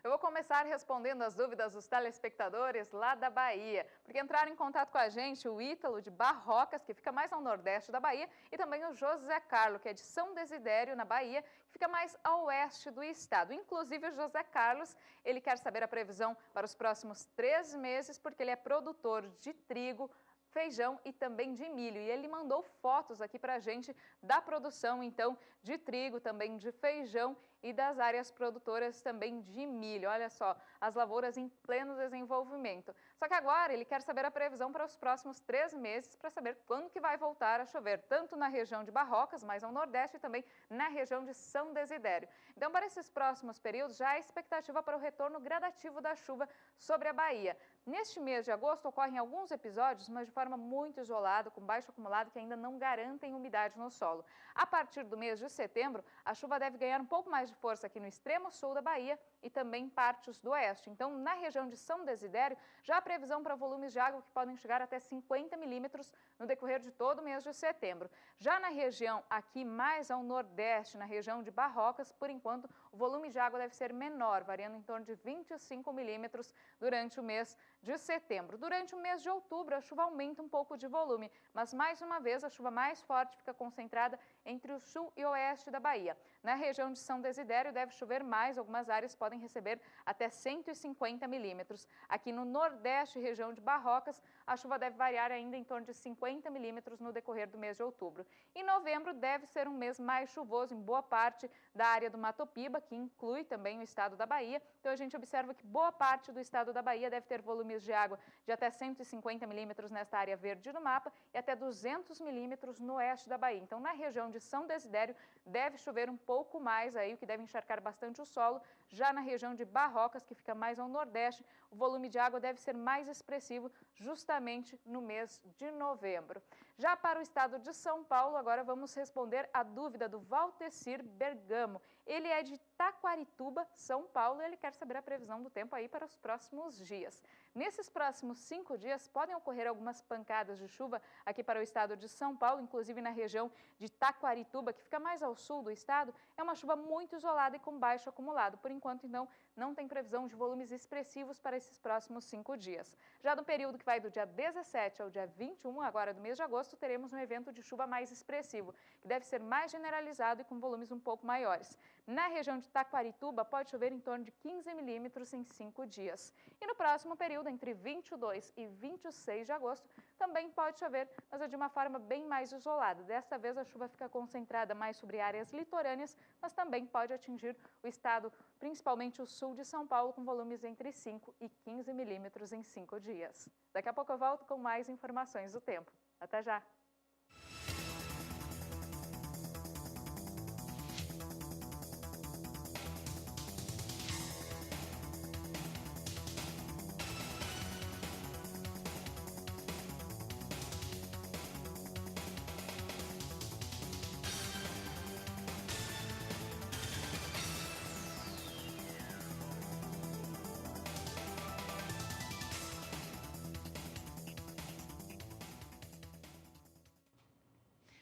Eu vou começar respondendo as dúvidas dos telespectadores lá da Bahia, porque entraram em contato com a gente o Ítalo de Barrocas, que fica mais ao nordeste da Bahia, e também o José Carlos, que é de São Desidério, na Bahia, que fica mais a oeste do estado. Inclusive, o José Carlos, ele quer saber a previsão para os próximos 3 meses, porque ele é produtor de trigo feijão e também de milho. E ele mandou fotos aqui para a gente da produção, então, de trigo, também de feijão e das áreas produtoras também de milho. Olha só, as lavouras em pleno desenvolvimento. Só que agora ele quer saber a previsão para os próximos 3 meses, para saber quando que vai voltar a chover, tanto na região de Barrocas, mais ao nordeste, e também na região de São Desidério. Então, para esses próximos períodos, já há expectativa para o retorno gradativo da chuva sobre a Bahia. Neste mês de agosto ocorrem alguns episódios, mas de forma muito isolada, com baixo acumulado, que ainda não garantem umidade no solo. A partir do mês de setembro, a chuva deve ganhar um pouco mais de força aqui no extremo sul da Bahia e também partes do oeste. Então, na região de São Desidério, já há previsão para volumes de água que podem chegar até 50 milímetros no decorrer de todo o mês de setembro. Já na região aqui mais ao nordeste, na região de Barrocas, por enquanto, o volume de água deve ser menor, variando em torno de 25 milímetros durante o mês de setembro. Durante o mês de outubro, a chuva aumenta um pouco de volume, mas mais uma vez a chuva mais forte fica concentrada entre o sul e o oeste da Bahia. Na região de São Desidério deve chover mais, algumas áreas podem receber até 150 milímetros. Aqui no nordeste, região de Barrocas, a chuva deve variar ainda em torno de 50 milímetros no decorrer do mês de outubro. E novembro deve ser um mês mais chuvoso em boa parte da área do Mato Piba, que inclui também o estado da Bahia. Então a gente observa que boa parte do estado da Bahia deve ter volumes de água de até 150 milímetros nesta área verde do mapa e até 200 milímetros no oeste da Bahia. Então na região de São Desidério deve chover um pouco mais aí, o que deve encharcar bastante o solo. Já na região de Barrocas, que fica mais ao nordeste, o volume de água deve ser mais expressivo justamente no mês de novembro. Já para o estado de São Paulo, agora vamos responder a dúvida do Valtecir Bergamo. Ele é de Taquarituba, São Paulo, e ele quer saber a previsão do tempo aí para os próximos dias. Nesses próximos 5 dias, podem ocorrer algumas pancadas de chuva aqui para o estado de São Paulo, inclusive na região de Taquarituba, que fica mais ao sul do estado. É uma chuva muito isolada e com baixo acumulado. Por enquanto, então, não tem previsão de volumes expressivos para esses próximos 5 dias. Já no período que vai do dia 17 ao dia 21, agora do mês de agosto, teremos um evento de chuva mais expressivo, que deve ser mais generalizado e com volumes um pouco maiores. Na região de Taquarituba, pode chover em torno de 15 milímetros em 5 dias. E no próximo período, entre 22 e 26 de agosto, também pode chover, mas é de uma forma bem mais isolada. Desta vez, a chuva fica concentrada mais sobre áreas litorâneas, mas também pode atingir o estado, principalmente o sul de São Paulo, com volumes entre 5 e 15 milímetros em 5 dias. Daqui a pouco eu volto com mais informações do tempo. Até já!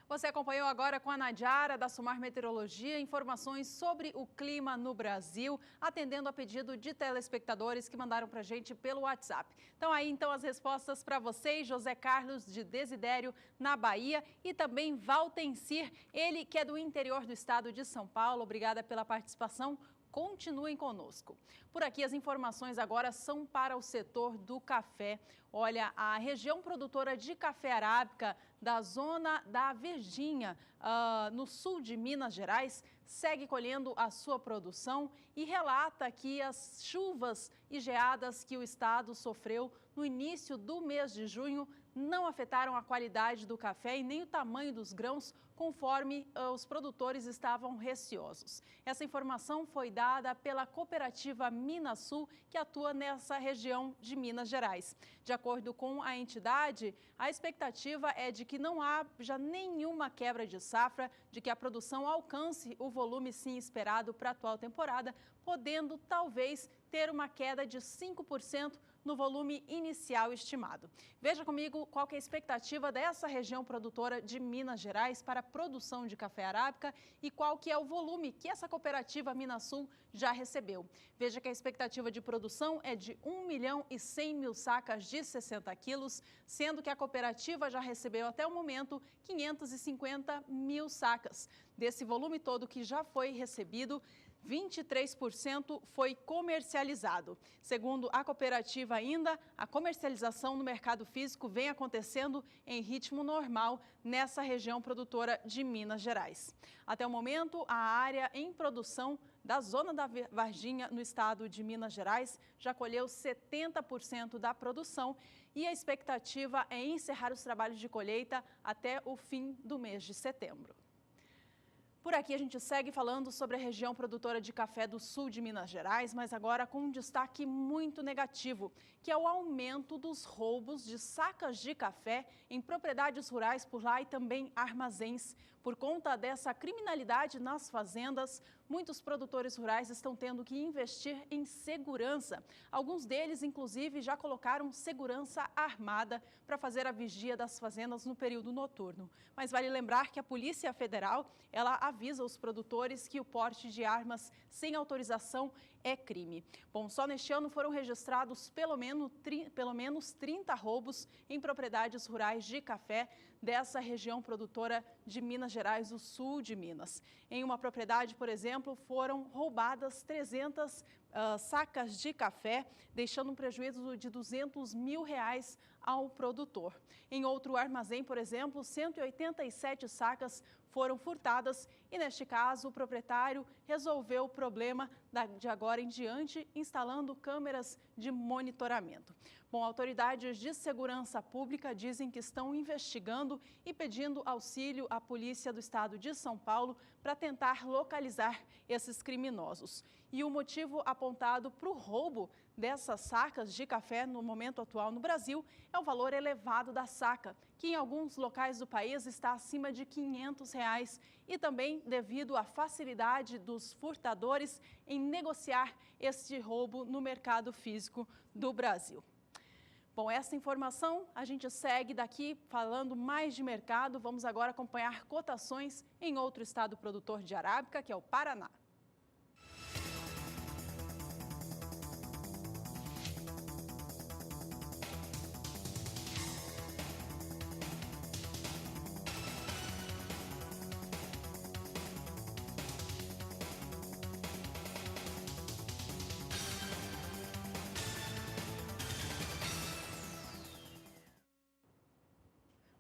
Você acompanhou agora com a Nadiara, da Sumar Meteorologia, informações sobre o clima no Brasil, atendendo a pedido de telespectadores que mandaram para a gente pelo WhatsApp. Então aí as respostas para vocês, José Carlos de Desidério, na Bahia, e também Valtencir, ele que é do interior do estado de São Paulo. Obrigada pela participação. Continuem conosco. Por aqui, as informações agora são para o setor do café. Olha, a região produtora de café arábica da zona da Virgínia, no sul de Minas Gerais, segue colhendo a sua produção e relata que as chuvas e geadas que o estado sofreu no início do mês de junho não afetaram a qualidade do café e nem o tamanho dos grãos, conforme os produtores estavam receosos. Essa informação foi dada pela cooperativa Minasul, que atua nessa região de Minas Gerais. De acordo com a entidade, a expectativa é de que não haja nenhuma quebra de safra, de que a produção alcance o volume sim esperado para a atual temporada, podendo talvez ter uma queda de 5% no volume inicial estimado. Veja comigo qual que é a expectativa dessa região produtora de Minas Gerais para a produção de café arábica e qual que é o volume que essa cooperativa Minasul já recebeu. Veja que a expectativa de produção é de 1.100.000 sacas de 60 quilos, sendo que a cooperativa já recebeu até o momento 550.000 sacas. Desse volume todo que já foi recebido, 23% foi comercializado. Segundo a cooperativa ainda, a comercialização no mercado físico vem acontecendo em ritmo normal nessa região produtora de Minas Gerais. Até o momento, a área em produção da Zona da Varginha, no estado de Minas Gerais, já colheu 70% da produção e a expectativa é encerrar os trabalhos de colheita até o fim do mês de setembro. Por aqui a gente segue falando sobre a região produtora de café do sul de Minas Gerais, mas agora com um destaque muito negativo, que é o aumento dos roubos de sacas de café em propriedades rurais por lá e também armazéns. Por conta dessa criminalidade nas fazendas, muitos produtores rurais estão tendo que investir em segurança. Alguns deles, inclusive, já colocaram segurança armada para fazer a vigia das fazendas no período noturno. Mas vale lembrar que a Polícia Federal, ela avisa os produtores que o porte de armas sem autorização é crime. Bom, só neste ano foram registrados pelo menos 30 roubos em propriedades rurais de café dessa região produtora de Minas Gerais, o sul de Minas. Em uma propriedade, por exemplo, foram roubadas 300 sacas de café, deixando um prejuízo de R$200 mil ao produtor. Em outro armazém, por exemplo, 187 sacas foram furtadas e, neste caso, o proprietário resolveu o problema de agora em diante, instalando câmeras de monitoramento. Bom, autoridades de segurança pública dizem que estão investigando e pedindo auxílio à Polícia do Estado de São Paulo para tentar localizar esses criminosos. E o motivo apontado para o roubo dessas sacas de café no momento atual no Brasil é o valor elevado da saca, que em alguns locais do país está acima de R$500 e também devido à facilidade dos furtadores em negociar este roubo no mercado físico do Brasil. Bom, essa informação a gente segue daqui falando mais de mercado. Vamos agora acompanhar cotações em outro estado produtor de arábica, que é o Paraná.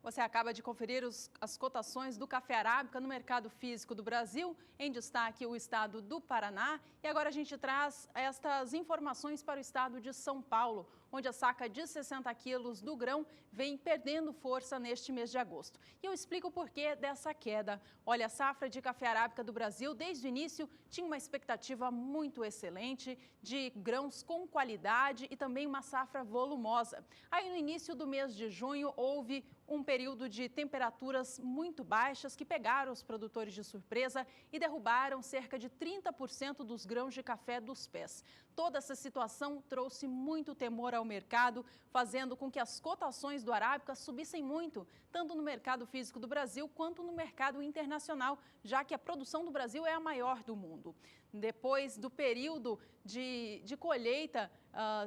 Você acaba de conferir as cotações do café arábica no mercado físico do Brasil, em destaque o estado do Paraná. E agora a gente traz estas informações para o estado de São Paulo, onde a saca de 60 quilos do grão vem perdendo força neste mês de agosto. E eu explico o porquê dessa queda. Olha, a safra de café arábica do Brasil, desde o início, tinha uma expectativa muito excelente de grãos com qualidade e também uma safra volumosa. Aí no início do mês de junho houve um período de temperaturas muito baixas que pegaram os produtores de surpresa e derrubaram cerca de 30% dos grãos de café dos pés. Toda essa situação trouxe muito temor ao mercado, fazendo com que as cotações do arábica subissem muito, tanto no mercado físico do Brasil quanto no mercado internacional, já que a produção do Brasil é a maior do mundo. Depois do período de colheita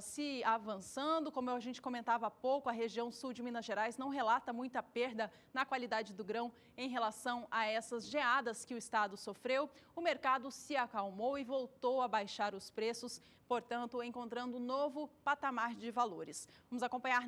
se avançando, como a gente comentava há pouco, a região sul de Minas Gerais não relata muita perda na qualidade do grão em relação a essas geadas que o estado sofreu. O mercado se acalmou e voltou a baixar os preços, portanto, encontrando um novo patamar de valores. Vamos acompanhar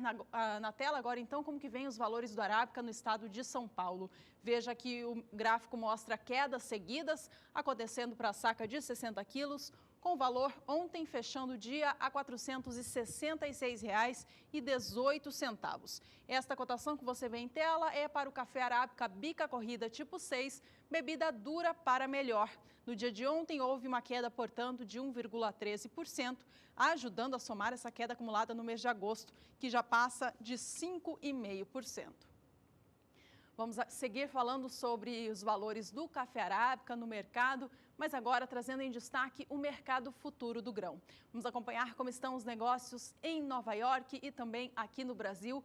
na tela agora, então, como que vem os valores do arábica no estado de São Paulo. Veja que o gráfico mostra quedas seguidas acontecendo para a saca de 60 quilos, com valor ontem fechando o dia a R$ 466,18. Esta cotação que você vê em tela é para o café arábica bica corrida tipo 6, bebida dura para melhor. No dia de ontem houve uma queda, portanto, de 1,13%, ajudando a somar essa queda acumulada no mês de agosto, que já passa de 5,5%. Vamos seguir falando sobre os valores do café arábica no mercado, mas agora trazendo em destaque o mercado futuro do grão. Vamos acompanhar como estão os negócios em Nova York e também aqui no Brasil,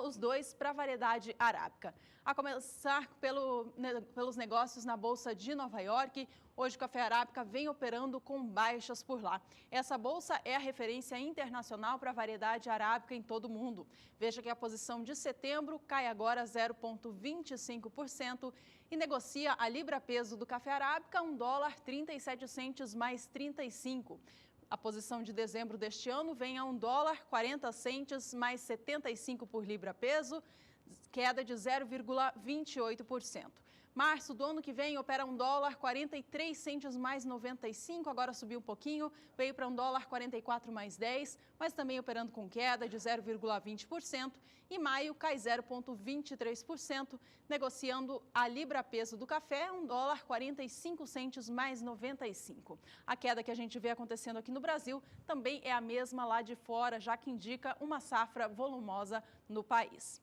os dois para a variedade arábica. A começar pelos negócios na Bolsa de Nova York, hoje o café arábica vem operando com baixas por lá. Essa bolsa é a referência internacional para a variedade arábica em todo o mundo. Veja que a posição de setembro cai agora 0,25% e negocia a libra-peso do café arábica a $1,37 mais 35. A posição de dezembro deste ano vem a $1,40 mais 75 por libra-peso, queda de 0,28%. Março do ano que vem opera $1,43 mais 95, agora subiu um pouquinho, veio para $1,44 mais 10, mas também operando com queda de 0,20%. E maio cai 0,23%, negociando a libra-peso do café $1,45 mais 95. A queda que a gente vê acontecendo aqui no Brasil também é a mesma lá de fora, já que indica uma safra volumosa no país.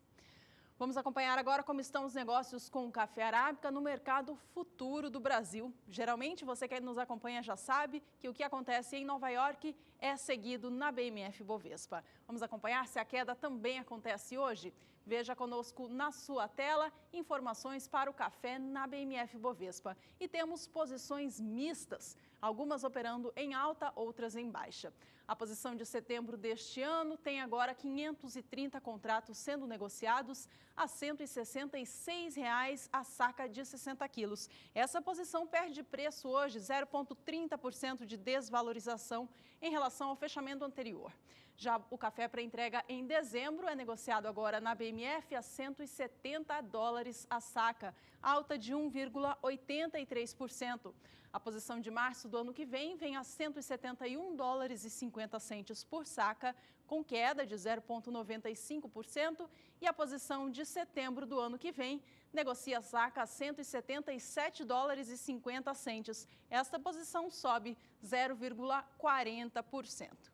Vamos acompanhar agora como estão os negócios com o café arábica no mercado futuro do Brasil. Geralmente, você que nos acompanha já sabe que o que acontece em Nova York é seguido na BMF Bovespa. Vamos acompanhar se a queda também acontece hoje? Veja conosco na sua tela informações para o café na BMF Bovespa. E temos posições mistas, algumas operando em alta, outras em baixa. A posição de setembro deste ano tem agora 530 contratos sendo negociados a R$ 166 a saca de 60 quilos. Essa posição perde preço hoje, 0,30% de desvalorização em relação ao fechamento anterior. Já o café para entrega em dezembro é negociado agora na BMF a $170 a saca, alta de 1,83%. A posição de março do ano que vem a $171,50 por saca, com queda de 0,95%. E a posição de setembro do ano que vem negocia a saca a $177,50. Esta posição sobe 0,40%.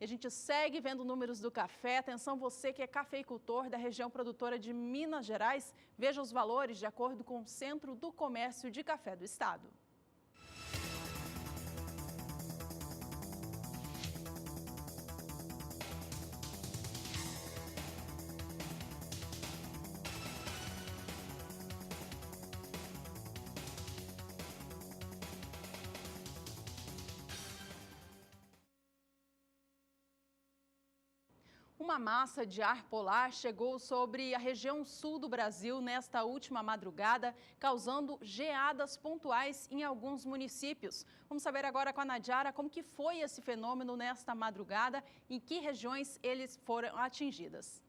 E a gente segue vendo números do café. Atenção você que é cafeicultor da região produtora de Minas Gerais. Veja os valores de acordo com o Centro do Comércio de Café do Estado. Uma massa de ar polar chegou sobre a região sul do Brasil nesta última madrugada, causando geadas pontuais em alguns municípios. Vamos saber agora com a Nadiara como que foi esse fenômeno nesta madrugada e em que regiões eles foram atingidas.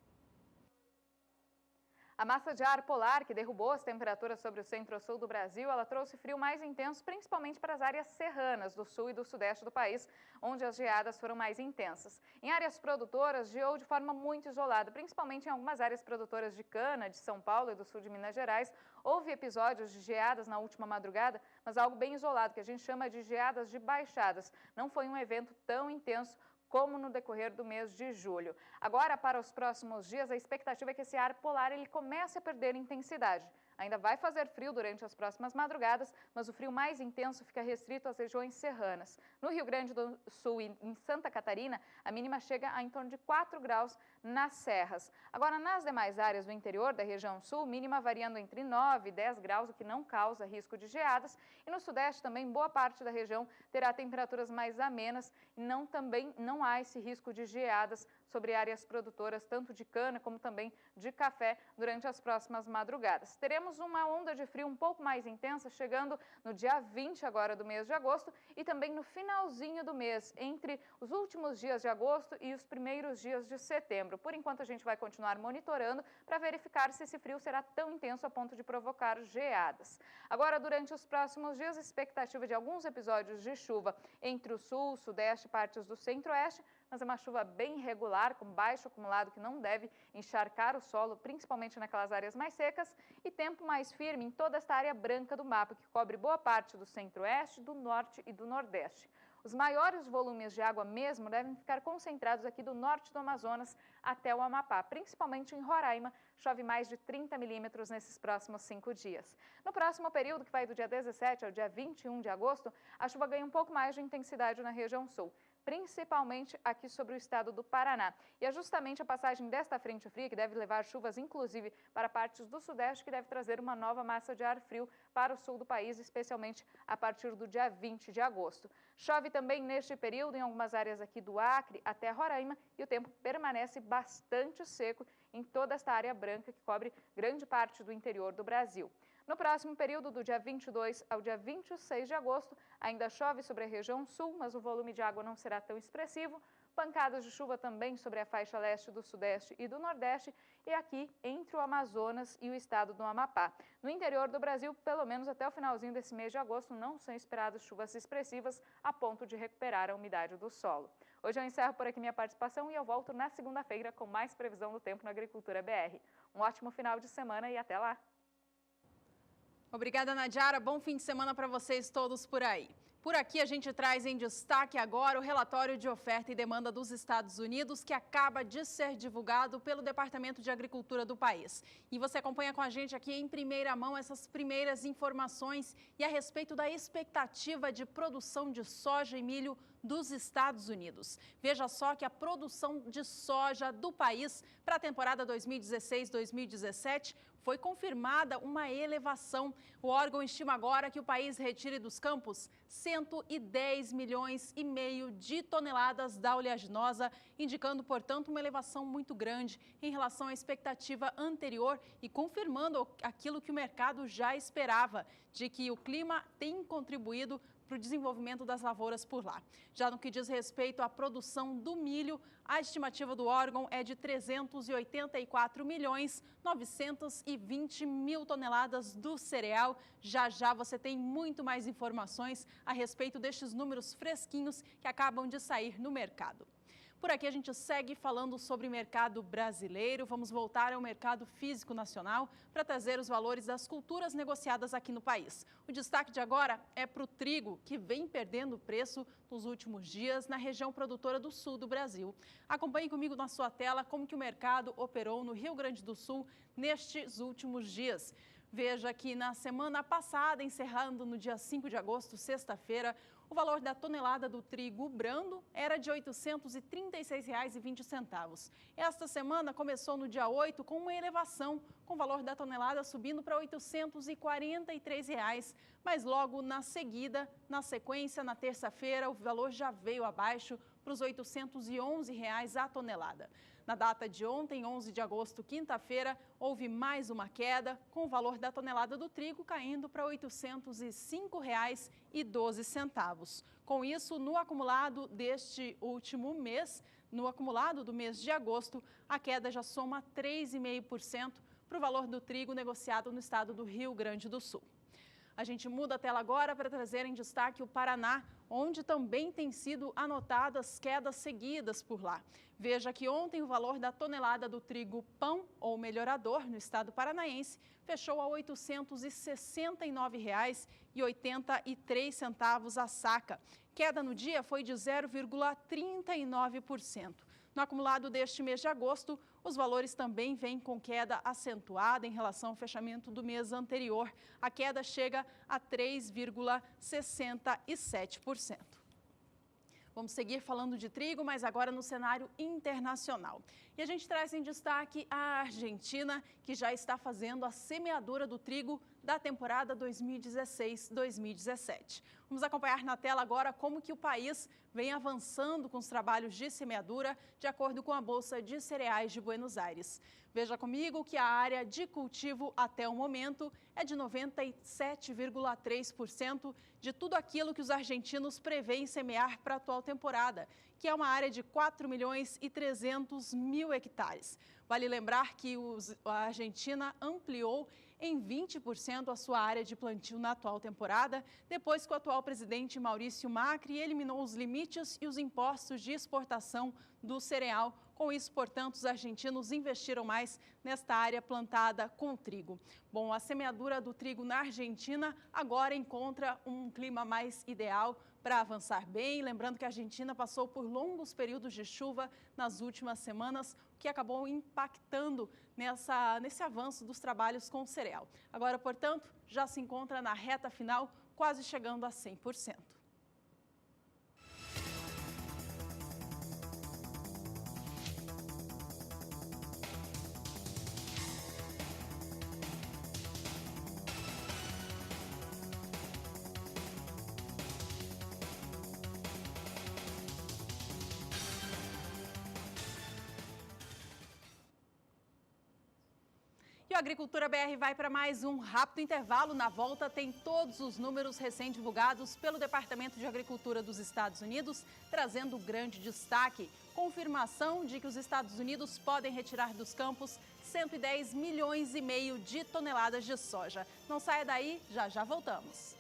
A massa de ar polar que derrubou as temperaturas sobre o centro-sul do Brasil, ela trouxe frio mais intenso, principalmente para as áreas serranas do sul e do sudeste do país, onde as geadas foram mais intensas. Em áreas produtoras, geou de forma muito isolada, principalmente em algumas áreas produtoras de cana, de São Paulo e do sul de Minas Gerais. Houve episódios de geadas na última madrugada, mas algo bem isolado, que a gente chama de geadas de baixadas. Não foi um evento tão intenso como no decorrer do mês de julho. Agora, para os próximos dias, a expectativa é que esse ar polar ele comece a perder intensidade. Ainda vai fazer frio durante as próximas madrugadas, mas o frio mais intenso fica restrito às regiões serranas. No Rio Grande do Sul e em Santa Catarina, a mínima chega a em torno de 4 graus nas serras. Agora, nas demais áreas do interior da região sul, mínima variando entre 9 e 10 graus, o que não causa risco de geadas. E no sudeste também, boa parte da região terá temperaturas mais amenas e também não há esse risco de geadas sobre áreas produtoras, tanto de cana como também de café, durante as próximas madrugadas. Teremos uma onda de frio um pouco mais intensa, chegando no dia 20 agora do mês de agosto e também no finalzinho do mês, entre os últimos dias de agosto e os primeiros dias de setembro. Por enquanto, a gente vai continuar monitorando para verificar se esse frio será tão intenso a ponto de provocar geadas. Agora, durante os próximos dias, a expectativa de alguns episódios de chuva entre o sul, sudeste e partes do centro-oeste, mas é uma chuva bem irregular, com baixo acumulado que não deve encharcar o solo, principalmente naquelas áreas mais secas, e tempo mais firme em toda esta área branca do mapa, que cobre boa parte do centro-oeste, do norte e do nordeste. Os maiores volumes de água mesmo devem ficar concentrados aqui do norte do Amazonas até o Amapá, principalmente em Roraima. Chove mais de 30 milímetros nesses próximos 5 dias. No próximo período, que vai do dia 17 ao dia 21 de agosto, a chuva ganha um pouco mais de intensidade na região sul, principalmente aqui sobre o estado do Paraná. E é justamente a passagem desta frente fria que deve levar chuvas, inclusive, para partes do sudeste, que deve trazer uma nova massa de ar frio para o sul do país, especialmente a partir do dia 20 de agosto. Chove também neste período em algumas áreas aqui do Acre até Roraima e o tempo permanece bastante seco em toda esta área branca que cobre grande parte do interior do Brasil. No próximo período, do dia 22 ao dia 26 de agosto, ainda chove sobre a região sul, mas o volume de água não será tão expressivo. Pancadas de chuva também sobre a faixa leste do sudeste e do nordeste e aqui entre o Amazonas e o estado do Amapá. No interior do Brasil, pelo menos até o finalzinho desse mês de agosto, não são esperadas chuvas expressivas a ponto de recuperar a umidade do solo. Hoje eu encerro por aqui minha participação e eu volto na segunda-feira com mais previsão do tempo na Agricultura BR. Um ótimo final de semana e até lá! Obrigada, Nadiara. Bom fim de semana para vocês todos por aí. Por aqui a gente traz em destaque agora o relatório de oferta e demanda dos Estados Unidos que acaba de ser divulgado pelo Departamento de Agricultura do país. E você acompanha com a gente aqui em primeira mão essas primeiras informações e a respeito da expectativa de produção de soja e milho dos Estados Unidos. Veja só que a produção de soja do país para a temporada 2016-2017 foi confirmada uma elevação. O órgão estima agora que o país retire dos campos 110 milhões e meio de toneladas da oleaginosa, indicando, portanto, uma elevação muito grande em relação à expectativa anterior e confirmando aquilo que o mercado já esperava, de que o clima tem contribuído para o desenvolvimento das lavouras por lá. Já no que diz respeito à produção do milho, a estimativa do órgão é de 384 milhões 920 mil toneladas do cereal. Já já você tem muito mais informações a respeito destes números fresquinhos que acabam de sair no mercado. Por aqui a gente segue falando sobre o mercado brasileiro. Vamos voltar ao mercado físico nacional para trazer os valores das culturas negociadas aqui no país. O destaque de agora é para o trigo, que vem perdendo preço nos últimos dias na região produtora do sul do Brasil. Acompanhe comigo na sua tela como que o mercado operou no Rio Grande do Sul nestes últimos dias. Veja que na semana passada, encerrando no dia 5 de agosto, sexta-feira, o valor da tonelada do trigo brando era de R$ 836,20. Esta semana começou no dia 8 com uma elevação, com o valor da tonelada subindo para R$ 843, mas logo na sequência, na terça-feira, o valor já veio abaixo para os R$ 811 a tonelada. Na data de ontem, 11 de agosto, quinta-feira, houve mais uma queda, com o valor da tonelada do trigo caindo para R$ 805,12. Com isso, no acumulado deste último mês, no acumulado do mês de agosto, a queda já soma 3,5% para o valor do trigo negociado no estado do Rio Grande do Sul. A gente muda a tela agora para trazer em destaque o Paraná, onde também tem sido anotadas quedas seguidas por lá. Veja que ontem o valor da tonelada do trigo pão ou melhorador no estado paranaense fechou a R$ 819,83 a saca. Queda no dia foi de 0,39%. No acumulado deste mês de agosto, os valores também vêm com queda acentuada em relação ao fechamento do mês anterior. A queda chega a 3,67%. Vamos seguir falando de trigo, mas agora no cenário internacional. E a gente traz em destaque a Argentina, que já está fazendo a semeadura do trigo da temporada 2016-2017. Vamos acompanhar na tela agora como que o país vem avançando com os trabalhos de semeadura, de acordo com a Bolsa de Cereais de Buenos Aires. Veja comigo que a área de cultivo até o momento é de 97,3% de tudo aquilo que os argentinos prevêem semear para a atual temporada, que é uma área de 4.300.000 hectares. Vale lembrar que a Argentina ampliou em 20% a sua área de plantio na atual temporada, depois que o atual presidente Maurício Macri eliminou os limites e os impostos de exportação do cereal. Com isso, portanto, os argentinos investiram mais nesta área plantada com trigo. Bom, a semeadura do trigo na Argentina agora encontra um clima mais ideal para avançar bem. Lembrando que a Argentina passou por longos períodos de chuva nas últimas semanas, o que acabou impactando nesse avanço dos trabalhos com o cereal. Agora, portanto, já se encontra na reta final, quase chegando a 100%. E E o Agricultura BR vai para mais um rápido intervalo. Na volta tem todos os números recém-divulgados pelo Departamento de Agricultura dos Estados Unidos, trazendo grande destaque. Confirmação de que os Estados Unidos podem retirar dos campos 110 milhões e meio de toneladas de soja. Não saia daí, já já voltamos.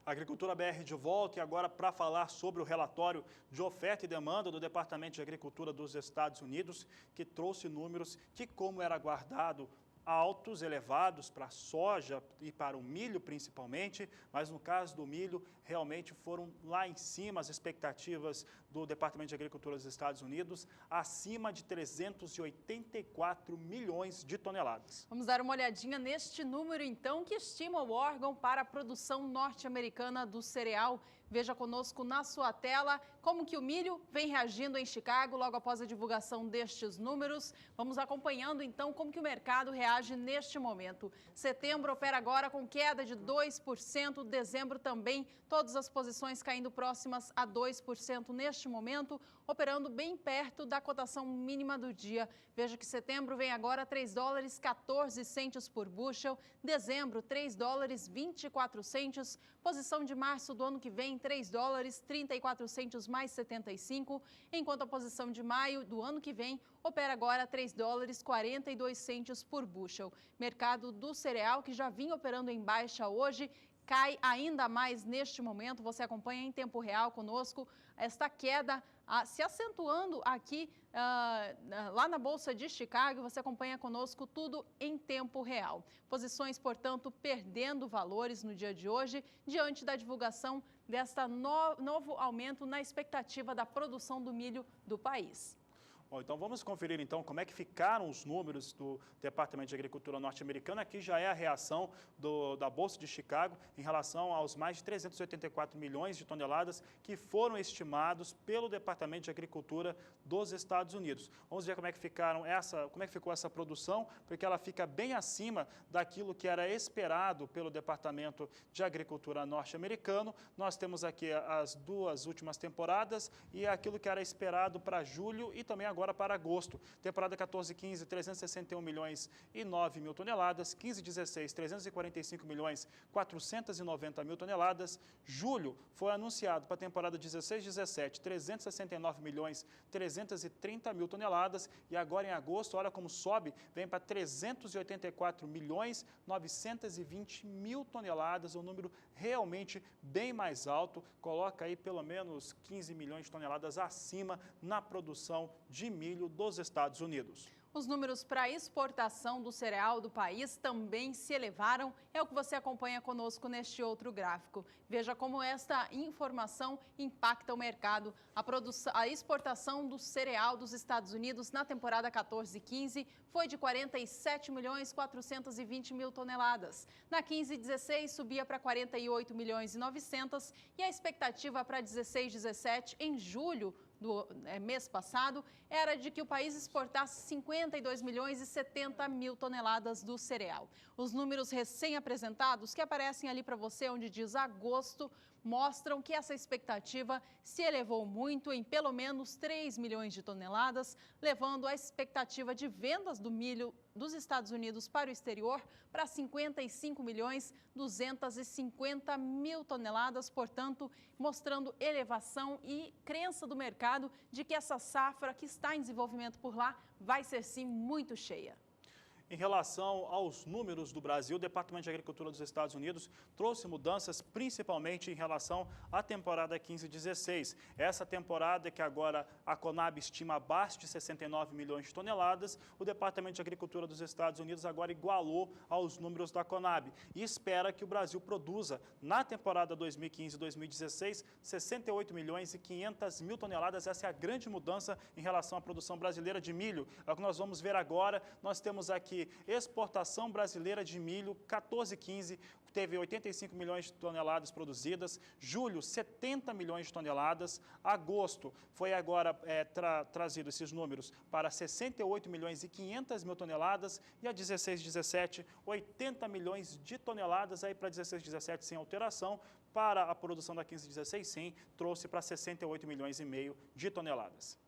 Agricultura BR de volta e agora para falar sobre o relatório de oferta e demanda do Departamento de Agricultura dos Estados Unidos, que trouxe números que, como era aguardado, altos, elevados para a soja e para o milho principalmente, mas no caso do milho realmente foram lá em cima as expectativas do Departamento de Agricultura dos Estados Unidos, acima de 384 milhões de toneladas. Vamos dar uma olhadinha neste número então que estima o órgão para a produção norte-americana do cereal. Veja conosco na sua tela como que o milho vem reagindo em Chicago logo após a divulgação destes números. Vamos acompanhando então como que o mercado reage neste momento. Setembro opera agora com queda de 2%, dezembro também, todas as posições caindo próximas a 2% neste momento, operando bem perto da cotação mínima do dia. Veja que setembro vem agora $3,14 por bushel, dezembro $3,24, posição de março do ano que vem $3,34 mais 75, enquanto a posição de maio do ano que vem opera agora $3,42 por bushel. Mercado do cereal, que já vinha operando em baixa hoje, cai ainda mais neste momento. Você acompanha em tempo real conosco esta queda se acentuando aqui lá na Bolsa de Chicago. Você acompanha conosco tudo em tempo real. Posições, portanto, perdendo valores no dia de hoje, diante da divulgação desta novo aumento na expectativa da produção do milho do país. Bom, então vamos conferir então como é que ficaram os números do Departamento de Agricultura norte-americano. Aqui já é a reação da Bolsa de Chicago em relação aos mais de 384 milhões de toneladas que foram estimados pelo Departamento de Agricultura dos Estados Unidos. Vamos ver como é que ficou essa produção, porque ela fica bem acima daquilo que era esperado pelo Departamento de Agricultura norte-americano. Nós temos aqui as duas últimas temporadas e aquilo que era esperado para julho e também agora para agosto. Temporada 14-15, 361 milhões e 9 mil toneladas. 15-16, 345 milhões 490 mil toneladas. Julho foi anunciado para a temporada 16-17, 369 milhões 330 mil toneladas. E agora em agosto, olha como sobe, vem para 384 milhões 920 mil toneladas. Um número realmente bem mais alto. Coloca aí pelo menos 15 milhões de toneladas acima na produção de milho dos Estados Unidos. Os números para exportação do cereal do país também se elevaram, é o que você acompanha conosco neste outro gráfico. Veja como esta informação impacta o mercado. A exportação do cereal dos Estados Unidos na temporada 14-15 foi de 47 milhões 420 mil toneladas. Na 15-16 subia para 48 milhões e 900 e a expectativa para 16-17 em julho do mês passado era de que o país exportasse 52 milhões e 70 mil toneladas do cereal. Os números recém-apresentados, que aparecem ali para você, onde diz agosto, mostram que essa expectativa se elevou muito em pelo menos 3 milhões de toneladas, levando a expectativa de vendas do milho dos Estados Unidos para o exterior para 55 milhões 250 mil toneladas, portanto, mostrando elevação e crença do mercado de que essa safra que está em desenvolvimento por lá vai ser sim muito cheia. Em relação aos números do Brasil, o Departamento de Agricultura dos Estados Unidos trouxe mudanças principalmente em relação à temporada 15-16. Essa temporada que agora a Conab estima abaixo de 69 milhões de toneladas, o Departamento de Agricultura dos Estados Unidos agora igualou aos números da Conab e espera que o Brasil produza na temporada 2015-2016 68 milhões e 500 mil toneladas. Essa é a grande mudança em relação à produção brasileira de milho. É o que nós vamos ver agora. Nós temos aqui exportação brasileira de milho 14-15, teve 85 milhões de toneladas produzidas, julho 70 milhões de toneladas, agosto foi agora trazido esses números para 68 milhões e 500 mil toneladas e a 16/17 80 milhões de toneladas, aí para 16/17 sem alteração, para a produção da 15/16 sim, trouxe para 68 milhões e meio de toneladas.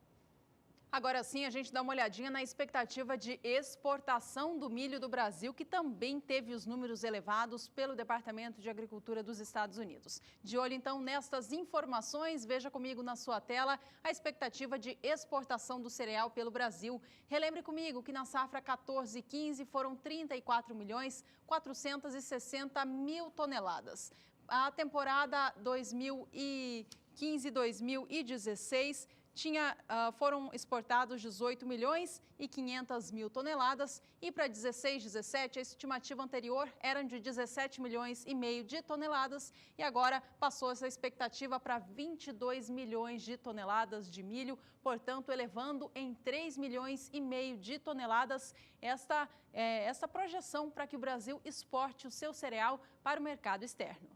Agora sim, a gente dá uma olhadinha na expectativa de exportação do milho do Brasil, que também teve os números elevados pelo Departamento de Agricultura dos Estados Unidos. De olho, então, nestas informações, veja comigo na sua tela a expectativa de exportação do cereal pelo Brasil. Relembre comigo que na safra 14/15 foram 34 milhões 460 mil toneladas. A temporada 2015-2016 foram exportados 18 milhões e 500 mil toneladas e para 16/17 a estimativa anterior era de 17 milhões e meio de toneladas e agora passou essa expectativa para 22 milhões de toneladas de milho, portanto elevando em 3 milhões e meio de toneladas essa projeção para que o Brasil exporte o seu cereal para o mercado externo.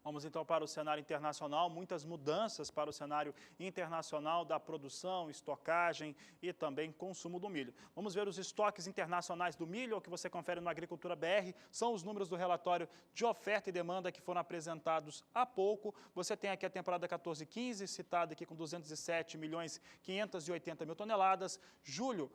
Vamos então para o cenário internacional, muitas mudanças para o cenário internacional da produção, estocagem e também consumo do milho. Vamos ver os estoques internacionais do milho, o que você confere no Agricultura BR, são os números do relatório de oferta e demanda que foram apresentados há pouco. Você tem aqui a temporada 14/15, citada aqui com 207 milhões 580 mil toneladas. Julho,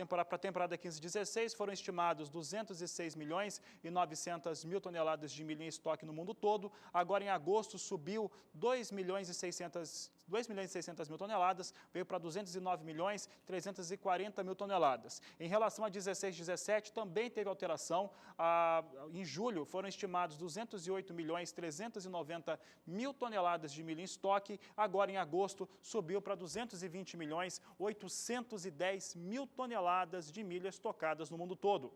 para a temporada 15/16, foram estimados 206 milhões e 900 mil toneladas de milho em estoque no mundo todo. Agora, em agosto, subiu 2 milhões e 600 mil toneladas, veio para 209 milhões 340 mil toneladas. Em relação a 16/17, também teve alteração. Em julho, foram estimados 208 milhões 390 mil toneladas de milho em estoque. Agora, em agosto, subiu para 220 milhões 810 mil toneladas de milho estocadas no mundo todo.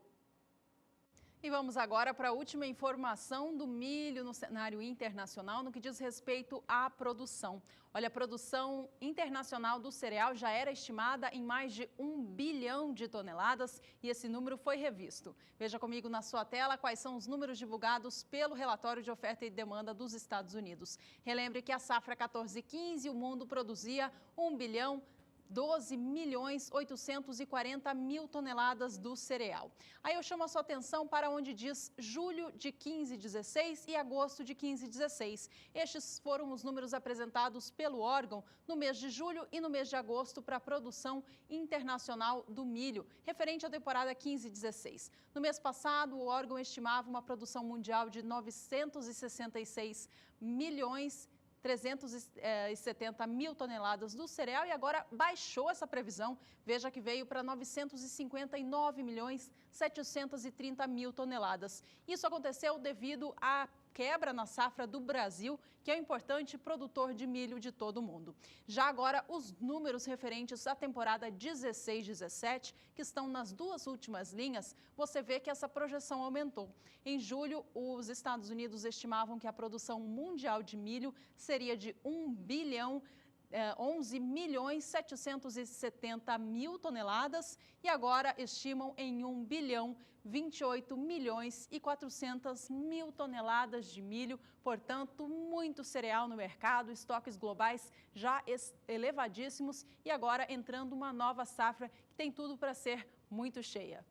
E vamos agora para a última informação do milho no cenário internacional, no que diz respeito à produção. Olha, a produção internacional do cereal já era estimada em mais de 1 bilhão de toneladas e esse número foi revisto. Veja comigo na sua tela quais são os números divulgados pelo relatório de oferta e demanda dos Estados Unidos. Relembre que a safra 14/15 o mundo produzia 1 bilhão 12 milhões 840 mil toneladas do cereal. Aí eu chamo a sua atenção para onde diz julho de 15/16 e agosto de 15/16. Estes foram os números apresentados pelo órgão no mês de julho e no mês de agosto para a produção internacional do milho, referente à temporada 15/16. No mês passado, o órgão estimava uma produção mundial de 966 milhões 370 mil toneladas do cereal e agora baixou essa previsão. Veja que veio para 959 milhões 730 mil toneladas. Isso aconteceu devido à quebra na safra do Brasil, que é um importante produtor de milho de todo o mundo. Já agora, os números referentes à temporada 16/17, que estão nas duas últimas linhas, você vê que essa projeção aumentou. Em julho, os Estados Unidos estimavam que a produção mundial de milho seria de 1 bilhão 11 milhões 770 mil toneladas e agora estimam em 1 bilhão 28 milhões e 400 mil toneladas de milho, portanto, muito cereal no mercado, estoques globais já elevadíssimos e agora entrando uma nova safra que tem tudo para ser muito cheia.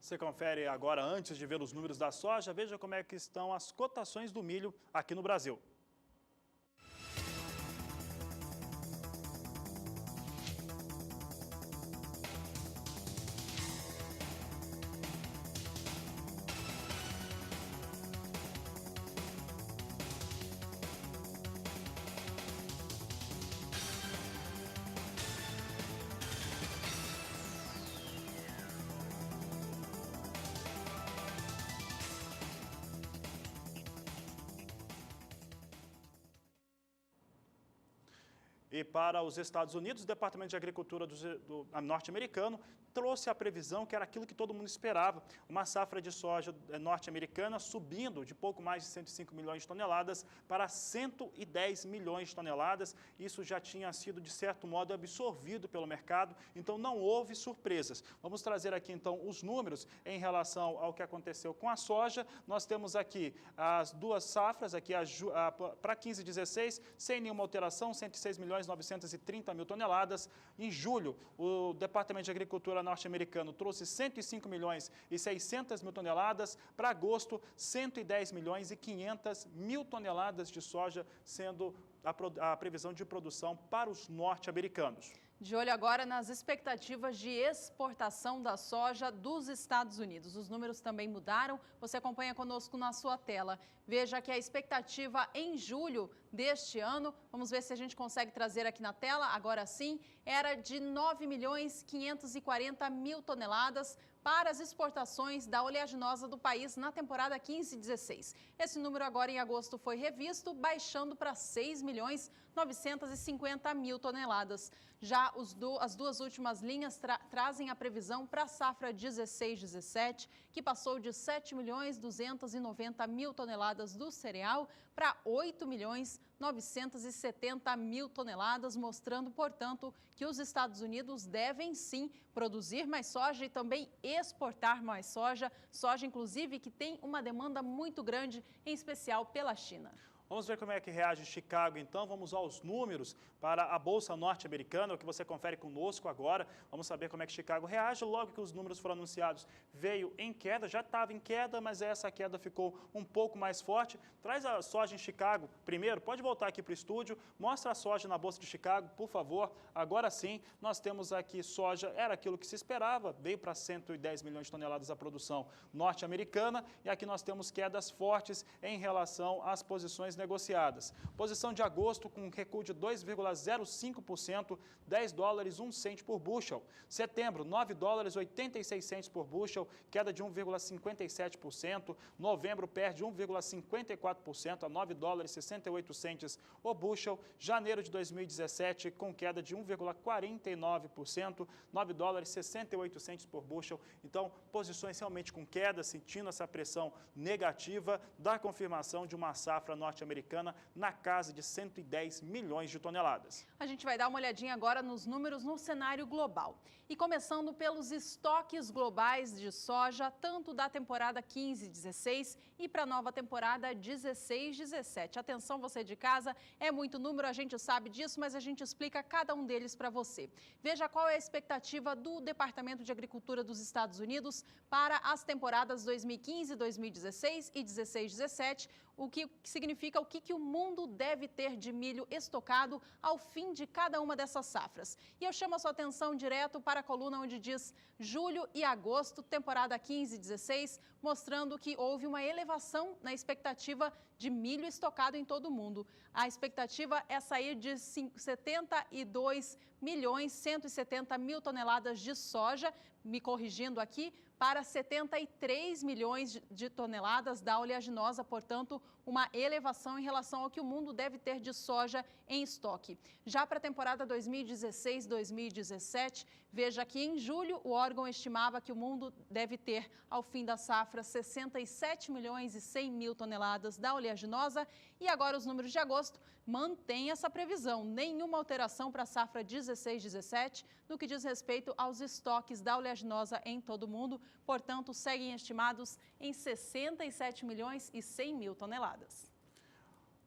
Você confere agora, antes de ver os números da soja, veja como é que estão as cotações do milho aqui no Brasil. E para os Estados Unidos, o Departamento de Agricultura norte-americano trouxe a previsão que era aquilo que todo mundo esperava, uma safra de soja norte-americana subindo de pouco mais de 105 milhões de toneladas para 110 milhões de toneladas. Isso já tinha sido, de certo modo, absorvido pelo mercado, então não houve surpresas. Vamos trazer aqui, então, os números em relação ao que aconteceu com a soja. Nós temos aqui as duas safras, aqui para 15 e 16, sem nenhuma alteração, 106 milhões 930 mil toneladas. Em julho, o Departamento de Agricultura norte-americano trouxe 105 milhões e 600 mil toneladas. Para agosto, 110 milhões e 500 mil toneladas de soja, sendo a previsão de produção para os norte-americanos. De olho agora nas expectativas de exportação da soja dos Estados Unidos. Os números também mudaram. Você acompanha conosco na sua tela. Veja que a expectativa em julho deste ano, vamos ver se a gente consegue trazer aqui na tela, agora sim, era de 9 milhões 540 mil toneladas para as exportações da oleaginosa do país na temporada 15-16. Esse número agora em agosto foi revisto, baixando para 6 milhões 950 mil toneladas. Já as duas últimas linhas trazem a previsão para a safra 16-17, que passou de 7 milhões 290 mil toneladas do cereal para 8 milhões 970 mil toneladas, mostrando, portanto, que os Estados Unidos devem sim produzir mais soja e também exportar mais soja, inclusive que tem uma demanda muito grande, em especial pela China. Vamos ver como é que reage Chicago, então. Vamos aos números para a Bolsa Norte-Americana, o que você confere conosco agora. Vamos saber como é que Chicago reage. Logo que os números foram anunciados, veio em queda. Já estava em queda, mas essa queda ficou um pouco mais forte. Traz a soja em Chicago primeiro. Pode voltar aqui para o estúdio. Mostra a soja na Bolsa de Chicago, por favor. Agora sim, nós temos aqui soja. Era aquilo que se esperava. Veio para 110 milhões de toneladas a produção norte-americana. E aqui nós temos quedas fortes em relação às posições negociadas. Posição de agosto com um recuo de 2,05%, 10 dólares 1 cento por bushel. Setembro, 9 dólares 86 centos por bushel, queda de 1,57%. Novembro perde 1,54% a 9 dólares 68 centos o bushel. Janeiro de 2017 com queda de 1,49%, 9 dólares 68 centos por bushel. Então, posições realmente com queda, sentindo essa pressão negativa da confirmação de uma safra norte-americana na casa de 110 milhões de toneladas. A gente vai dar uma olhadinha agora nos números no cenário global. E começando pelos estoques globais de soja, tanto da temporada 15-16 e para a nova temporada 16-17. Atenção, você de casa, é muito número, a gente sabe disso, mas a gente explica cada um deles para você. Veja qual é a expectativa do Departamento de Agricultura dos Estados Unidos para as temporadas 2015, 2016 e 16-17, o que significa o que o mundo deve ter de milho estocado ao fim de cada uma dessas safras. E eu chamo a sua atenção direto para a coluna onde diz julho e agosto, temporada 15-16, mostrando que houve uma elevação na expectativa de milho estocado em todo o mundo. A expectativa é sair de 72 milhões 170 mil toneladas de soja, me corrigindo aqui, para 73 milhões de toneladas da oleaginosa, portanto, uma elevação em relação ao que o mundo deve ter de soja em estoque. Já para a temporada 2016-2017, veja que em julho o órgão estimava que o mundo deve ter, ao fim da safra, 67 milhões e 100 mil toneladas da oleaginosa e agora os números de agosto mantêm essa previsão. Nenhuma alteração para a safra 16-17 no que diz respeito aos estoques da oleaginosa em todo o mundo. Portanto, seguem estimados em 67 milhões e 100 mil toneladas.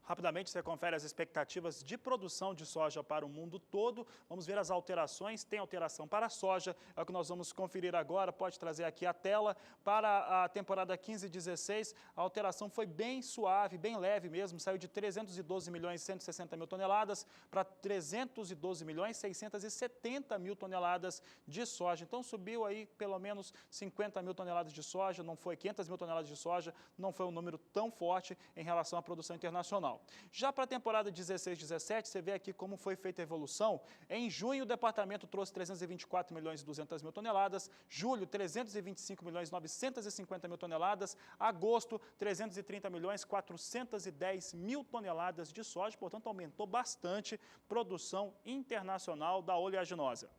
Rapidamente, você confere as expectativas de produção de soja para o mundo todo. Vamos ver as alterações. Tem alteração para a soja, é o que nós vamos conferir agora. Pode trazer aqui a tela. Para a temporada 15-16, a alteração foi bem suave, bem leve mesmo. Saiu de 312 milhões e 160 mil toneladas para 312 milhões e 670 mil toneladas de soja. Então, subiu aí pelo menos 50 mil toneladas de soja. Não foi 500 mil toneladas de soja. Não foi um número tão forte em relação à produção internacional. Já para a temporada 16-17, você vê aqui como foi feita a evolução. Em junho, o departamento trouxe 324 milhões e 200 mil toneladas. Julho, 325 milhões e 950 mil toneladas. Agosto, 330 milhões e 410 mil toneladas de soja. Portanto, aumentou bastante a produção internacional da oleaginosa.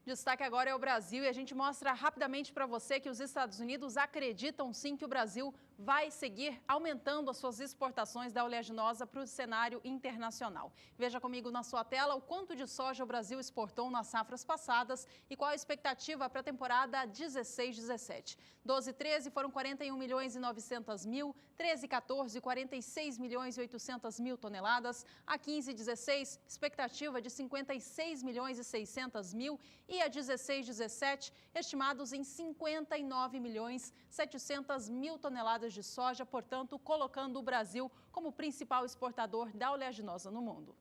Destaque agora é o Brasil e a gente mostra rapidamente para você que os Estados Unidos acreditam sim que o Brasil vai seguir aumentando as suas exportações da oleaginosa para o cenário internacional. Veja comigo na sua tela o quanto de soja o Brasil exportou nas safras passadas e qual a expectativa para a temporada 16-17. 12-13 foram 41 milhões e 900 mil, 13-14, 46 milhões e 800 mil toneladas, a 15-16, expectativa de 56 milhões e 600 mil e a 16-17, estimados em 59 milhões 700 mil toneladas de soja, portanto, colocando o Brasil como principal exportador da oleaginosa no mundo.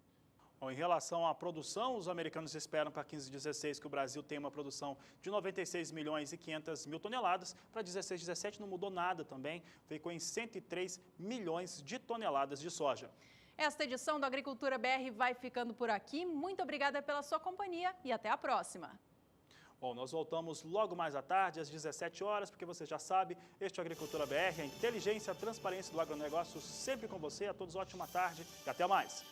Bom, em relação à produção, os americanos esperam para 15-16 que o Brasil tenha uma produção de 96 milhões e 500 mil toneladas. Para 16-17 não mudou nada também, ficou em 103 milhões de toneladas de soja. Esta edição do Agricultura BR vai ficando por aqui. Muito obrigada pela sua companhia e até a próxima. Bom, nós voltamos logo mais à tarde, às 17 horas, porque você já sabe, este é o Agricultura BR, a inteligência, a transparência do agronegócio sempre com você. A todos ótima tarde e até mais.